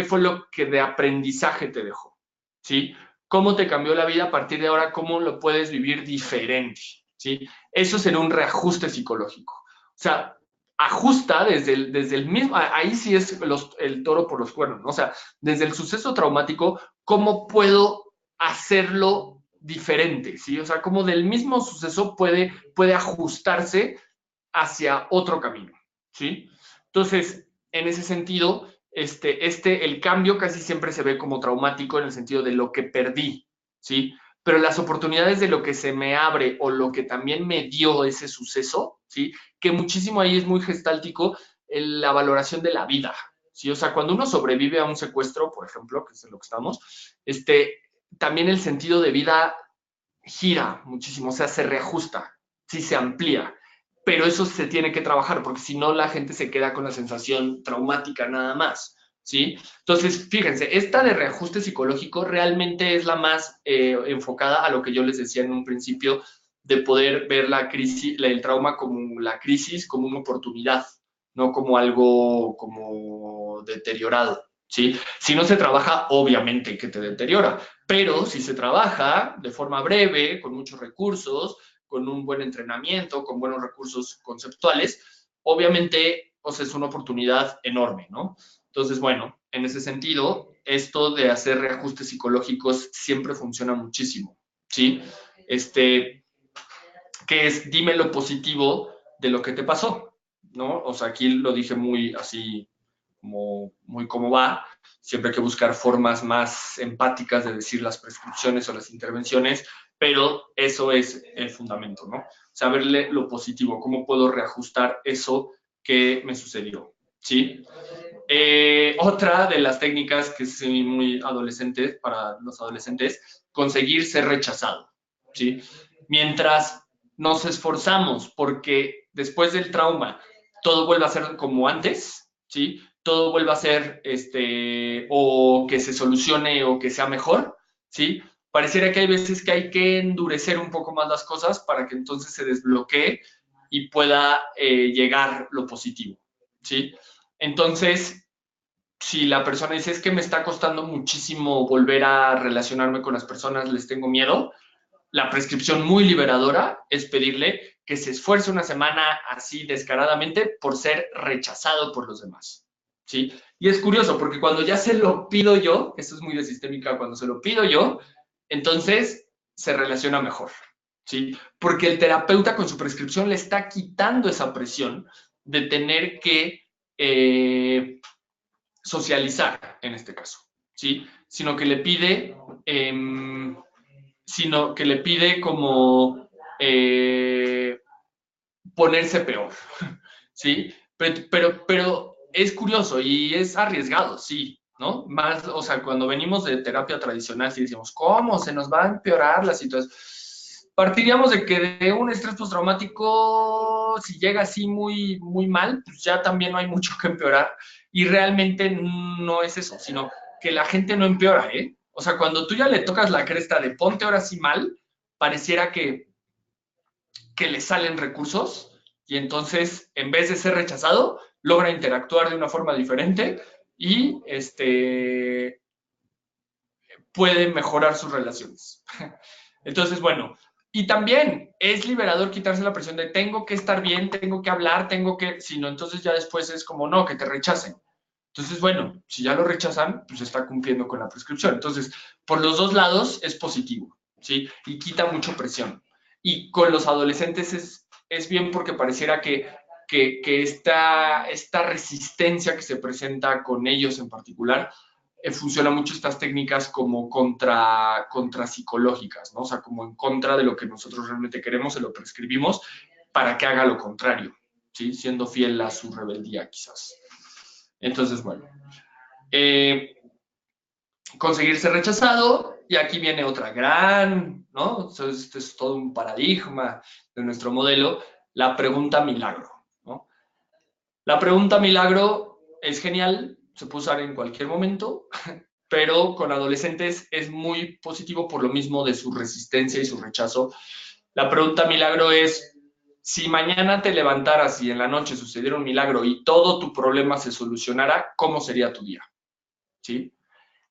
fue lo que de aprendizaje te dejó? ¿Sí? ¿Cómo te cambió la vida a partir de ahora? ¿Cómo lo puedes vivir diferente? ¿Sí? Eso será un reajuste psicológico. O sea, ajusta desde el mismo, ahí sí es el toro por los cuernos, ¿no? O sea, desde el suceso traumático, ¿cómo puedo hacerlo diferente? ¿Sí? O sea, cómo del mismo suceso puede ajustarse hacia otro camino, ¿sí? Entonces, en ese sentido, el cambio casi siempre se ve como traumático en el sentido de lo que perdí, ¿sí? Pero las oportunidades de lo que se me abre o lo que también me dio ese suceso, ¿sí? Que muchísimo ahí es muy gestáltico la valoración de la vida, ¿sí? O sea, cuando uno sobrevive a un secuestro, por ejemplo, que es en lo que estamos, también el sentido de vida gira muchísimo, o sea, se reajusta, sí, se amplía, pero eso se tiene que trabajar porque si no la gente se queda con la sensación traumática nada más, ¿sí? Entonces, fíjense, esta de reajuste psicológico realmente es la más enfocada a lo que yo les decía en un principio de poder ver la crisis, el trauma como la crisis, como una oportunidad, no como algo como deteriorado, ¿sí? Si no se trabaja, obviamente que te deteriora, pero si se trabaja de forma breve, con muchos recursos, con un buen entrenamiento, con buenos recursos conceptuales, obviamente, o sea, es una oportunidad enorme, ¿no? Entonces, bueno, en ese sentido, esto de hacer reajustes psicológicos siempre funciona muchísimo, ¿sí? Que es, dime lo positivo de lo que te pasó, ¿no? O sea, aquí lo dije muy así, muy como va. Siempre hay que buscar formas más empáticas de decir las prescripciones o las intervenciones, pero eso es el fundamento, ¿no? Saberle lo positivo, cómo puedo reajustar eso que me sucedió, ¿sí? Otra de las técnicas que es muy adolescente, para los adolescentes, conseguir ser rechazado, ¿sí? Mientras nos esforzamos porque después del trauma todo vuelva a ser como antes, ¿sí? Todo vuelva a ser, o que se solucione o que sea mejor, ¿sí? Pareciera que hay veces que hay que endurecer un poco más las cosas para que entonces se desbloquee y pueda llegar lo positivo, ¿sí? Entonces, si la persona dice, es que me está costando muchísimo volver a relacionarme con las personas, les tengo miedo, la prescripción muy liberadora es pedirle que se esfuerce una semana así descaradamente por ser rechazado por los demás, ¿sí? Y es curioso porque cuando ya se lo pido yo, esto es muy de sistémica, cuando se lo pido yo, entonces se relaciona mejor, ¿sí? Porque el terapeuta con su prescripción le está quitando esa presión de tener que socializar, en este caso, ¿sí? Sino que le pide como ponerse peor, ¿sí? Pero es curioso y es arriesgado, sí, ¿no? Más, o sea, cuando venimos de terapia tradicional, sí decimos, ¿cómo se nos va a empeorar la situación? Partiríamos de que de un estrés postraumático, si llega así muy, muy mal, pues ya también no hay mucho que empeorar. Y realmente no es eso, sino que la gente no empeora, ¿eh? O sea, cuando tú ya le tocas la cresta de ponte ahora sí mal, pareciera que le salen recursos y entonces, en vez de ser rechazado, logra interactuar de una forma diferente y puede mejorar sus relaciones. Entonces, bueno, y también es liberador quitarse la presión de tengo que estar bien, tengo que hablar, sino entonces ya después es como no, que te rechacen. Entonces, bueno, si ya lo rechazan, pues está cumpliendo con la prescripción. Entonces, por los dos lados es positivo, ¿sí? Y quita mucho presión. Y con los adolescentes es bien porque pareciera que esta resistencia que se presenta con ellos en particular, funciona mucho estas técnicas como contra psicológicas, ¿no? O sea, como en contra de lo que nosotros realmente queremos, se lo prescribimos para que haga lo contrario, ¿sí? Siendo fiel a su rebeldía, quizás. Entonces, bueno, conseguir ser rechazado, y aquí viene otra gran, ¿no? Este es todo un paradigma de nuestro modelo, la pregunta milagro, ¿no? La pregunta milagro es genial, se puede usar en cualquier momento, pero con adolescentes es muy positivo por lo mismo de su resistencia y su rechazo. La pregunta milagro es, si mañana te levantaras y en la noche sucediera un milagro y todo tu problema se solucionara, ¿cómo sería tu día? ¿Sí?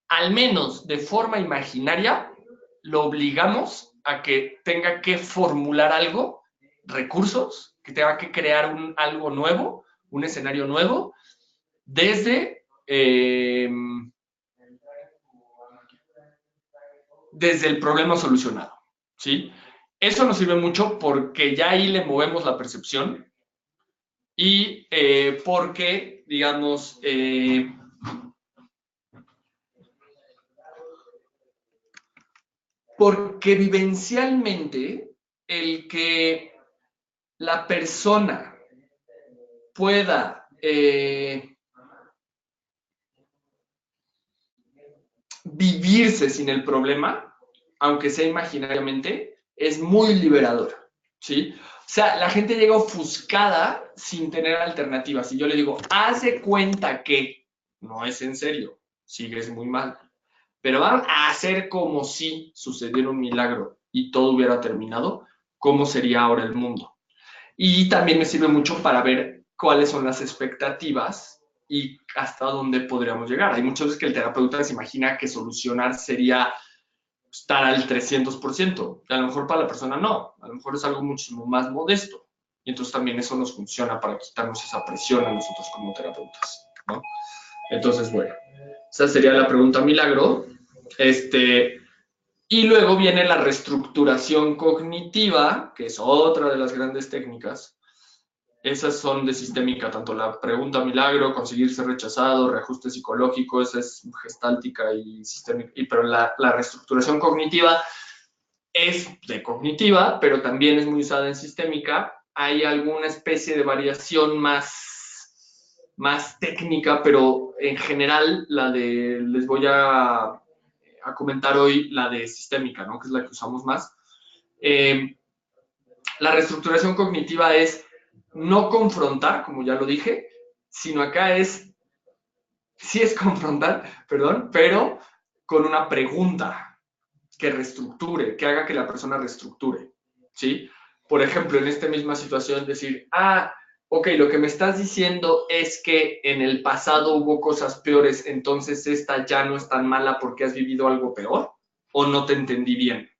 Al menos de forma imaginaria, lo obligamos a que tenga que formular algo, recursos, que tenga que crear algo nuevo un escenario nuevo desde el problema solucionado, ¿sí? Eso nos sirve mucho porque ya ahí le movemos la percepción y porque, digamos, porque vivencialmente el que la persona pueda vivirse sin el problema, aunque sea imaginariamente, es muy liberador, ¿sí? O sea, la gente llega ofuscada sin tener alternativas. Y yo le digo, haz de cuenta que no es en serio, sigues muy mal. Pero van a hacer como si sucediera un milagro y todo hubiera terminado, ¿cómo sería ahora el mundo? Y también me sirve mucho para ver cuáles son las expectativas y hasta dónde podríamos llegar. Hay muchas veces que el terapeuta se imagina que solucionar sería estar al 300%. Y a lo mejor para la persona no. A lo mejor es algo muchísimo más modesto. Y entonces también eso nos funciona para quitarnos esa presión a nosotros como terapeutas, ¿no? Entonces, bueno, esa sería la pregunta milagro. Y luego viene la reestructuración cognitiva, que es otra de las grandes técnicas. Esas son de sistémica, tanto la pregunta milagro, conseguir ser rechazado, reajuste psicológico, esa es gestáltica y sistémica, pero la reestructuración cognitiva es de cognitiva, pero también es muy usada en sistémica. Hay alguna especie de variación más técnica, pero en general les voy a comentar hoy la de sistémica, ¿no? Que es la que usamos más. La reestructuración cognitiva es no confrontar, como ya lo dije, sino acá sí es confrontar, perdón, pero con una pregunta que reestructure, que haga que la persona reestructure, ¿sí? Por ejemplo, en esta misma situación decir, ok, lo que me estás diciendo es que en el pasado hubo cosas peores, entonces esta ya no es tan mala porque has vivido algo peor, o no te entendí bien.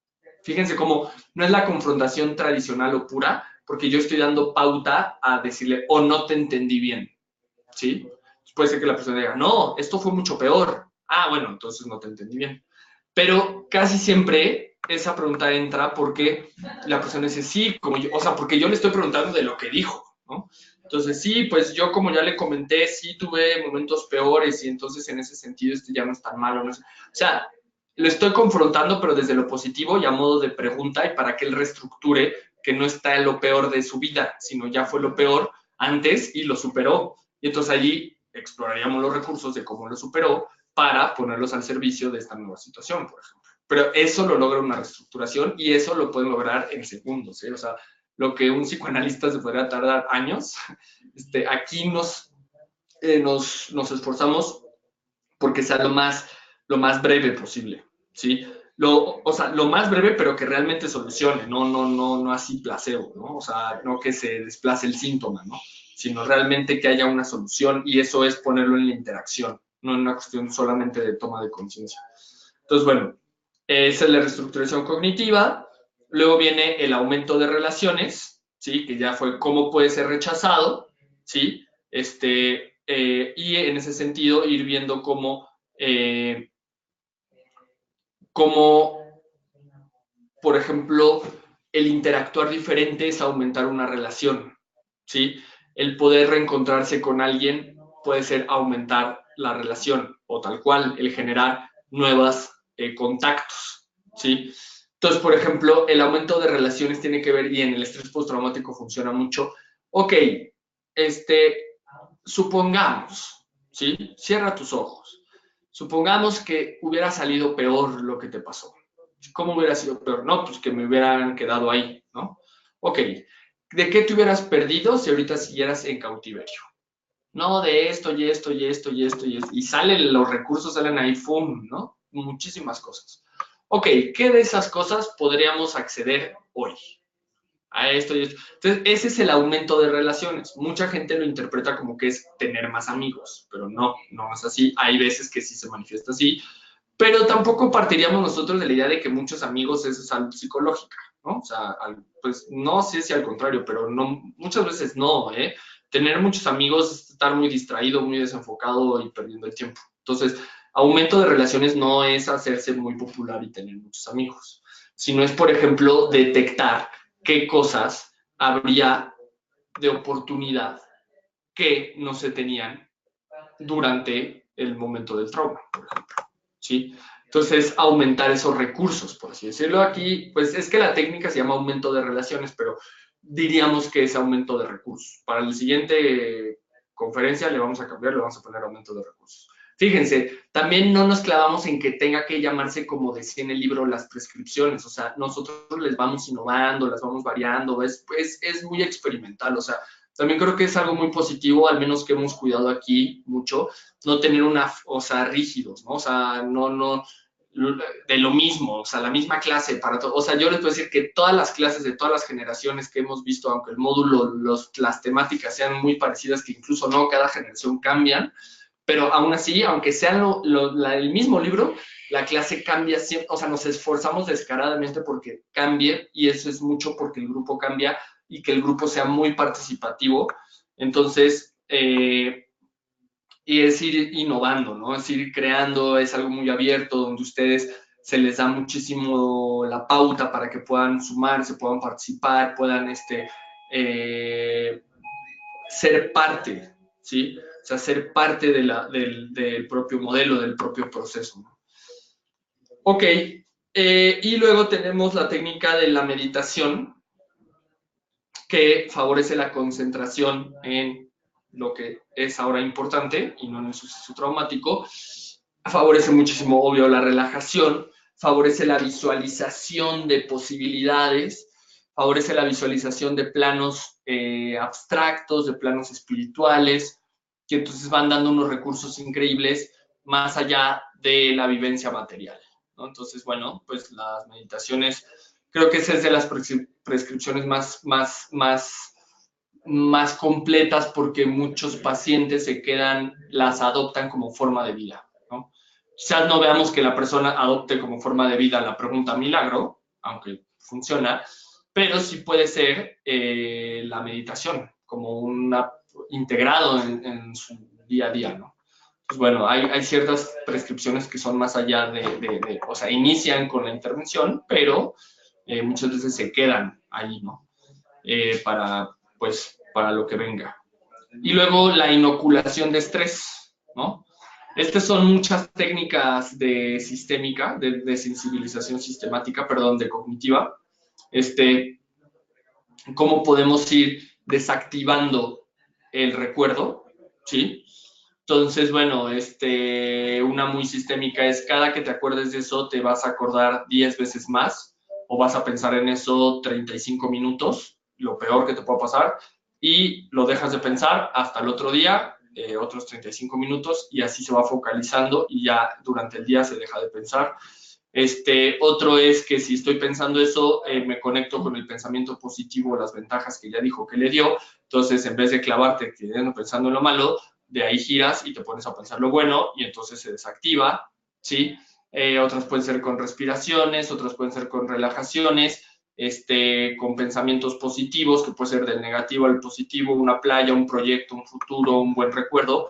Fíjense cómo no es la confrontación tradicional o pura, porque yo estoy dando pauta a decirle, o no te entendí bien, ¿sí? Puede ser que la persona diga, no, esto fue mucho peor. Bueno, entonces no te entendí bien. Pero casi siempre esa pregunta entra porque la persona dice, sí, como yo, o sea, porque yo le estoy preguntando de lo que dijo, ¿no? Entonces, sí, pues yo como ya le comenté, sí tuve momentos peores y entonces en ese sentido ya no es tan malo. ¿No? O sea, lo estoy confrontando, pero desde lo positivo y a modo de pregunta y para que él reestructure que no está en lo peor de su vida, sino ya fue lo peor antes y lo superó. Y entonces allí exploraríamos los recursos de cómo lo superó para ponerlos al servicio de esta nueva situación, por ejemplo. Pero eso lo logra una reestructuración y eso lo pueden lograr en segundos, ¿eh? O sea, lo que un psicoanalista se podría tardar años, aquí nos esforzamos porque sea lo más breve posible, ¿sí? O sea, lo más breve, pero que realmente solucione, no así placebo, ¿no? O sea, no que se desplace el síntoma, ¿no? Sino realmente que haya una solución y eso es ponerlo en la interacción, no en una cuestión solamente de toma de conciencia. Entonces, bueno, esa es la reestructuración cognitiva. Luego viene el aumento de relaciones, ¿sí? Que ya fue cómo puede ser rechazado, ¿sí? Y en ese sentido ir viendo cómo, por ejemplo, el interactuar diferente es aumentar una relación, ¿sí? El poder reencontrarse con alguien puede ser aumentar la relación o tal cual, el generar nuevos contactos, ¿sí? Entonces, por ejemplo, el aumento de relaciones tiene que ver, y en el estrés postraumático funciona mucho, ok, supongamos, ¿sí? Cierra tus ojos. Supongamos que hubiera salido peor lo que te pasó. ¿Cómo hubiera sido peor? No, pues que me hubieran quedado ahí, ¿no? Ok, ¿de qué te hubieras perdido si ahorita siguieras en cautiverio? No, de esto y esto y esto y esto y esto. Y los recursos salen ahí, ¡fum!, ¿no? Muchísimas cosas. Ok, ¿qué de esas cosas podríamos acceder hoy? A esto y esto. Entonces, ese es el aumento de relaciones. Mucha gente lo interpreta como que es tener más amigos, pero no es así. Hay veces que sí se manifiesta así, pero tampoco partiríamos nosotros de la idea de que muchos amigos es salud psicológica, ¿no? O sea, pues no sé si al contrario, pero no, muchas veces no, ¿eh? tener muchos amigos es estar muy distraído, muy desenfocado y perdiendo el tiempo. Entonces, aumento de relaciones no es hacerse muy popular y tener muchos amigos, sino es, por ejemplo, detectar qué cosas habría de oportunidad que no se tenían durante el momento del trauma, por ejemplo, ¿sí? Entonces, aumentar esos recursos, por así decirlo. Aquí, pues es que la técnica se llama aumento de relaciones, pero diríamos que es aumento de recursos. Para la siguiente conferencia le vamos a cambiar, le vamos a poner aumento de recursos. Fíjense, también no nos clavamos en que tenga que llamarse, como decía en el libro, las prescripciones. O sea, nosotros les vamos innovando, las vamos variando, es muy experimental. O sea, también creo que es algo muy positivo, al menos que hemos cuidado aquí mucho, no tener rígidos, ¿no? O sea, no, de lo mismo, o sea, la misma clase para todo. O sea, yo les puedo decir que todas las clases de todas las generaciones que hemos visto, aunque el módulo, las temáticas sean muy parecidas, que incluso no, cada generación cambian, pero aún así, aunque sea el mismo libro, la clase cambia siempre. O sea, nos esforzamos descaradamente porque cambie, y eso es mucho porque el grupo cambia y que el grupo sea muy participativo. Entonces, y es ir innovando, ¿no? Es ir creando, es algo muy abierto, donde ustedes se les da muchísimo la pauta para que puedan sumarse, puedan participar, puedan ser parte, ¿sí? O sea, ser parte del propio modelo, del propio proceso, ¿no? Ok, y luego tenemos la técnica de la meditación, que favorece la concentración en lo que es ahora importante y no en el suceso traumático. Favorece muchísimo, obvio, la relajación, favorece la visualización de posibilidades, favorece la visualización de planos abstractos, de planos espirituales, que entonces van dando unos recursos increíbles más allá de la vivencia material, ¿no? Entonces, bueno, pues las meditaciones, creo que esa es de las prescripciones más completas, porque muchos pacientes las adoptan como forma de vida, ¿no? Quizás no veamos que la persona adopte como forma de vida la pregunta milagro, aunque funciona, pero sí puede ser la meditación como integrado en su día a día, ¿no? Pues bueno, hay ciertas prescripciones que son más allá o sea, inician con la intervención, pero muchas veces se quedan ahí, ¿no? Para lo que venga. Y luego la inoculación de estrés, ¿no? Estas son muchas técnicas de sistémica, de sensibilización sistemática, perdón, de cognitiva. Cómo podemos ir desactivando el recuerdo, ¿sí? Entonces, bueno, una muy sistémica es: cada que te acuerdes de eso, te vas a acordar 10 veces más, o vas a pensar en eso 35 minutos, lo peor que te pueda pasar, y lo dejas de pensar hasta el otro día, otros 35 minutos, y así se va focalizando, y ya durante el día se deja de pensar. Otro es que si estoy pensando eso, me conecto con el pensamiento positivo, las ventajas que ya dijo que le dio. Entonces, en vez de clavarte pensando en lo malo, de ahí giras y te pones a pensar lo bueno, y entonces se desactiva, ¿sí? Otras pueden ser con respiraciones, otras pueden ser con relajaciones, con pensamientos positivos, que puede ser del negativo al positivo, una playa, un proyecto, un futuro, un buen recuerdo.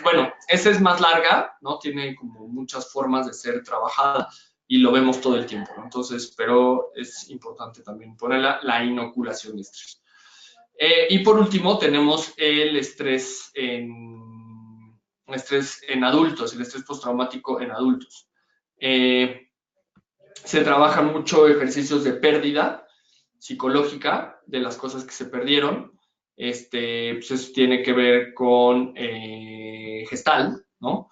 Bueno, esa es más larga, ¿no? Tiene como muchas formas de ser trabajada y lo vemos todo el tiempo, ¿no? Entonces, pero es importante también ponerla, la inoculación de estrés. Y por último, tenemos el estrés en adultos, el estrés postraumático en adultos. Se trabajan mucho ejercicios de pérdida psicológica de las cosas que se perdieron. Pues eso tiene que ver con Gestalt, ¿no?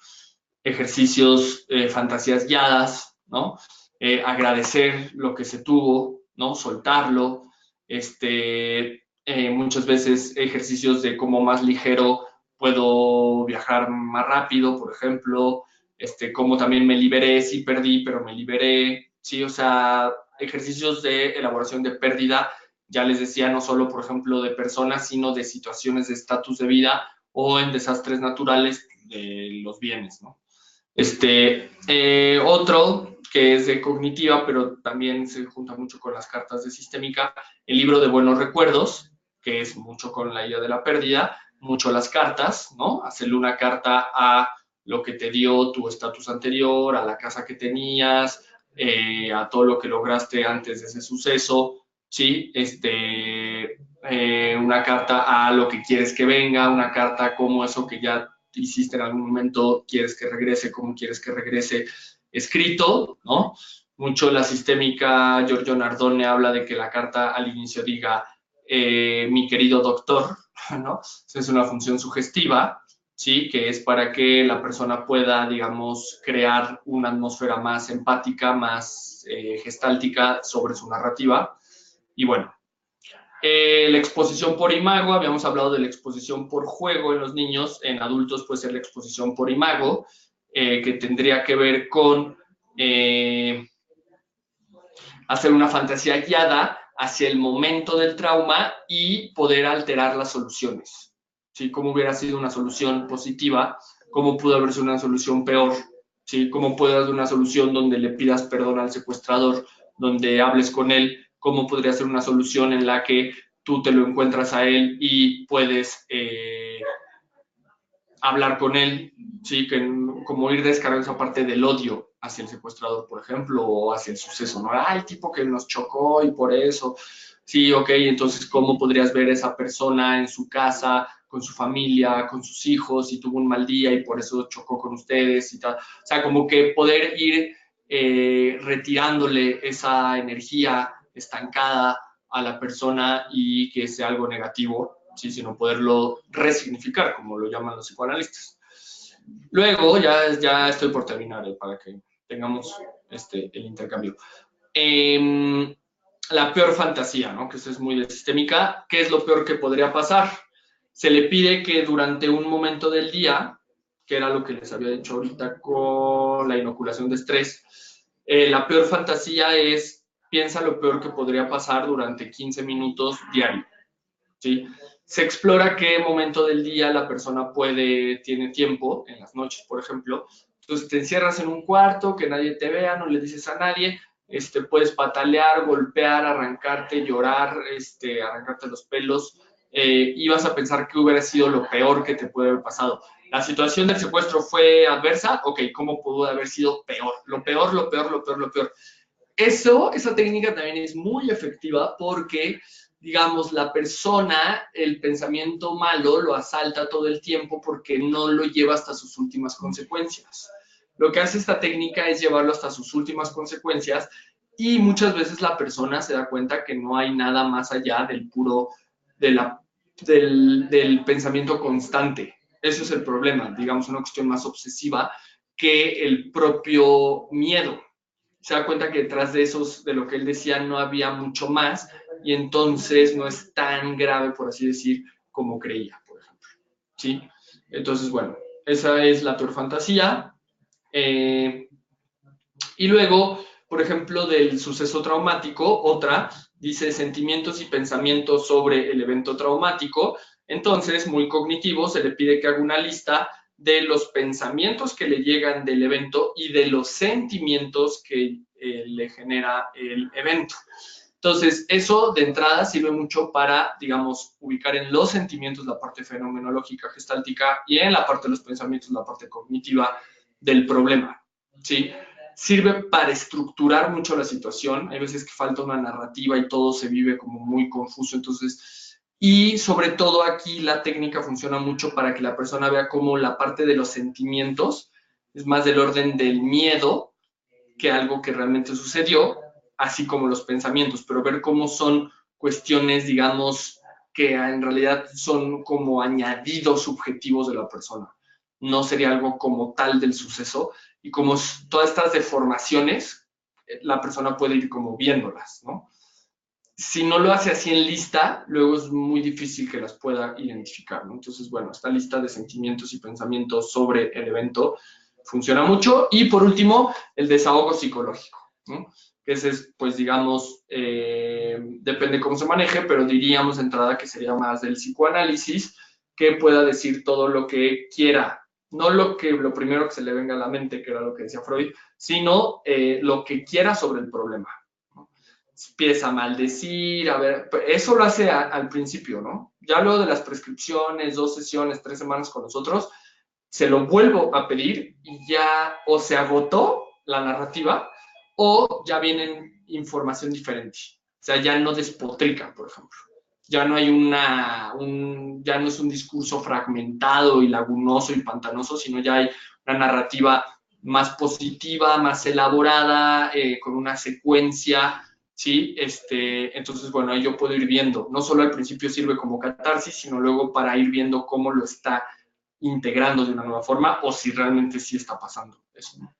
Ejercicios, fantasías guiadas, ¿no? Agradecer lo que se tuvo, ¿no? Soltarlo. Muchas veces ejercicios de cómo más ligero puedo viajar más rápido, por ejemplo. Cómo también me liberé, sí perdí, pero me liberé, sí, o sea, ejercicios de elaboración de pérdida, ya les decía, no solo, por ejemplo, de personas, sino de situaciones de estatus de vida, o en desastres naturales de los bienes, ¿no? Otro que es de cognitiva, pero también se junta mucho con las cartas de sistémica, el libro de buenos recuerdos, que es mucho con la idea de la pérdida, mucho las cartas, ¿no? Hacerle una carta a lo que te dio tu estatus anterior, a la casa que tenías, a todo lo que lograste antes de ese suceso, ¿sí? Una carta a lo que quieres que venga, una carta como eso que ya hiciste en algún momento, quieres que regrese, cómo quieres que regrese, escrito, ¿no? Mucho la sistémica Giorgio Nardone habla de que la carta al inicio diga mi querido doctor, ¿no? Es una función sugestiva, ¿sí? Que es para que la persona pueda, digamos, crear una atmósfera más empática, más gestáltica sobre su narrativa. Y bueno, la exposición por imago, habíamos hablado de la exposición por juego en los niños, en adultos puede ser la exposición por imago, que tendría que ver con hacer una fantasía guiada hacia el momento del trauma y poder alterar las soluciones. ¿Sí? ¿Cómo hubiera sido una solución positiva? ¿Cómo pudo haber sido una solución peor? ¿Sí? ¿Cómo puede haber una solución donde le pidas perdón al secuestrador, donde hables con él? ¿Cómo podría ser una solución en la que tú te lo encuentras a él y puedes hablar con él? ¿Sí? Que, como ir descargando esa parte del odio hacia el secuestrador, por ejemplo, o hacia el suceso, ¿no? Ah, el tipo que nos chocó y por eso. Sí, ok, entonces, ¿cómo podrías ver a esa persona en su casa, con su familia, con sus hijos, y tuvo un mal día y por eso chocó con ustedes y tal? O sea, como que poder ir retirándole esa energía estancada a la persona y que sea algo negativo, ¿sí? Sino poderlo resignificar, como lo llaman los psicoanalistas. Luego, ya estoy por terminar, para que tengamos el intercambio. La peor fantasía, ¿no? Que eso es muy de sistémica. ¿Qué es lo peor que podría pasar? Se le pide que durante un momento del día, que era lo que les había dicho ahorita con la inoculación de estrés, la peor fantasía es, piensa lo peor que podría pasar durante 15 minutos diario, ¿sí? Se explora qué momento del día la persona tiene tiempo, en las noches, por ejemplo. Entonces te encierras en un cuarto, que nadie te vea, no le dices a nadie, puedes patalear, golpear, arrancarte, llorar, arrancarte los pelos, y vas a pensar que hubiera sido lo peor que te puede haber pasado. La situación del secuestro fue adversa, ok, ¿cómo pudo haber sido peor? Lo peor, lo peor, lo peor, lo peor. Esa técnica también es muy efectiva porque, digamos, la persona, el pensamiento malo lo asalta todo el tiempo porque no lo lleva hasta sus últimas consecuencias. Lo que hace esta técnica es llevarlo hasta sus últimas consecuencias y muchas veces la persona se da cuenta que no hay nada más allá del del pensamiento constante. Eso es el problema, digamos, una cuestión más obsesiva que el propio miedo. Se da cuenta que detrás de lo que él decía, no había mucho más y entonces no es tan grave, por así decir, como creía, por ejemplo. ¿Sí? Entonces, bueno, esa es la peor fantasía. Y luego, por ejemplo, del suceso traumático, otra dice sentimientos y pensamientos sobre el evento traumático. Entonces, muy cognitivo, se le pide que haga una lista de los pensamientos que le llegan del evento y de los sentimientos que le genera el evento. Entonces, eso de entrada sirve mucho para, digamos, ubicar en los sentimientos la parte fenomenológica, gestáltica, y en la parte de los pensamientos la parte cognitiva del problema, ¿sí? Sirve para estructurar mucho la situación. Hay veces que falta una narrativa y todo se vive como muy confuso, entonces... Y sobre todo aquí la técnica funciona mucho para que la persona vea cómo la parte de los sentimientos es más del orden del miedo que algo que realmente sucedió, así como los pensamientos, pero ver cómo son cuestiones, digamos, que en realidad son como añadidos subjetivos de la persona. No sería algo como tal del suceso, y como todas estas deformaciones, la persona puede ir como viéndolas, ¿no? Si no lo hace así en lista, luego es muy difícil que las pueda identificar, ¿no? Entonces, bueno, esta lista de sentimientos y pensamientos sobre el evento funciona mucho. Y por último, el desahogo psicológico, ¿no? Que ese es, pues, digamos, depende cómo se maneje, pero diríamos de entrada que sería más del psicoanálisis, que pueda decir todo lo que quiera, no lo primero que se le venga a la mente, que era lo que decía Freud, sino lo que quiera sobre el problema, ¿no? empieza a maldecir, a ver, eso lo hace al principio, ¿no? Ya luego de las prescripciones, 2 sesiones, 3 semanas con nosotros, se lo vuelvo a pedir y ya o se agotó la narrativa o ya viene información diferente. O sea, ya no despotrica, por ejemplo. Ya no hay ya no es un discurso fragmentado y lagunoso y pantanoso, sino ya hay una narrativa más positiva, más elaborada, con una secuencia, ¿sí? Entonces, bueno, ahí yo puedo ir viendo. No solo al principio sirve como catarsis, sino luego para ir viendo cómo lo está integrando de una nueva forma o si realmente sí está pasando eso, ¿no?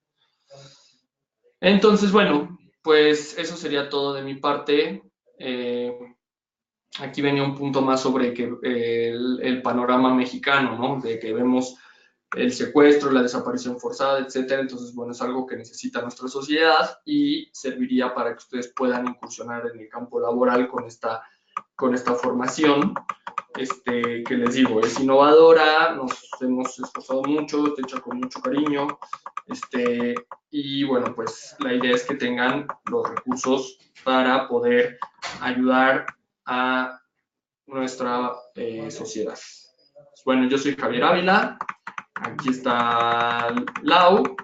Entonces, bueno, pues eso sería todo de mi parte. Aquí venía un punto más sobre que, el panorama mexicano, ¿no? De que vemos el secuestro, la desaparición forzada, etcétera. Entonces, bueno, es algo que necesita nuestra sociedad y serviría para que ustedes puedan incursionar en el campo laboral con esta formación. Que les digo, es innovadora, nos hemos esforzado mucho, está hecha con mucho cariño, y bueno, pues la idea es que tengan los recursos para poder ayudar a nuestra sociedad. Bueno, yo soy Javier Ávila, aquí está Lau,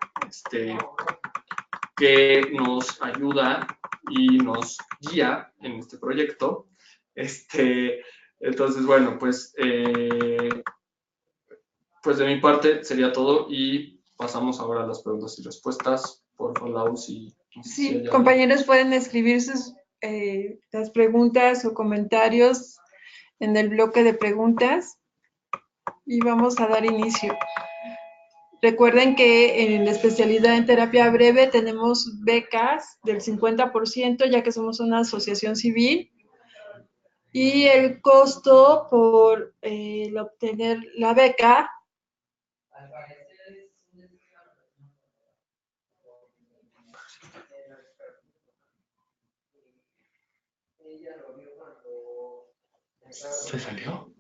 que nos ayuda y nos guía en este proyecto. Entonces, bueno, pues de mi parte sería todo y pasamos ahora a las preguntas y respuestas. Por favor, Lau, si Sí, compañeros pueden escribir sus las preguntas o comentarios en el bloque de preguntas y vamos a dar inicio. Recuerden que en la especialidad en terapia breve tenemos becas del 50%, ya que somos una asociación civil. Y el costo por obtener la beca ¿se salió?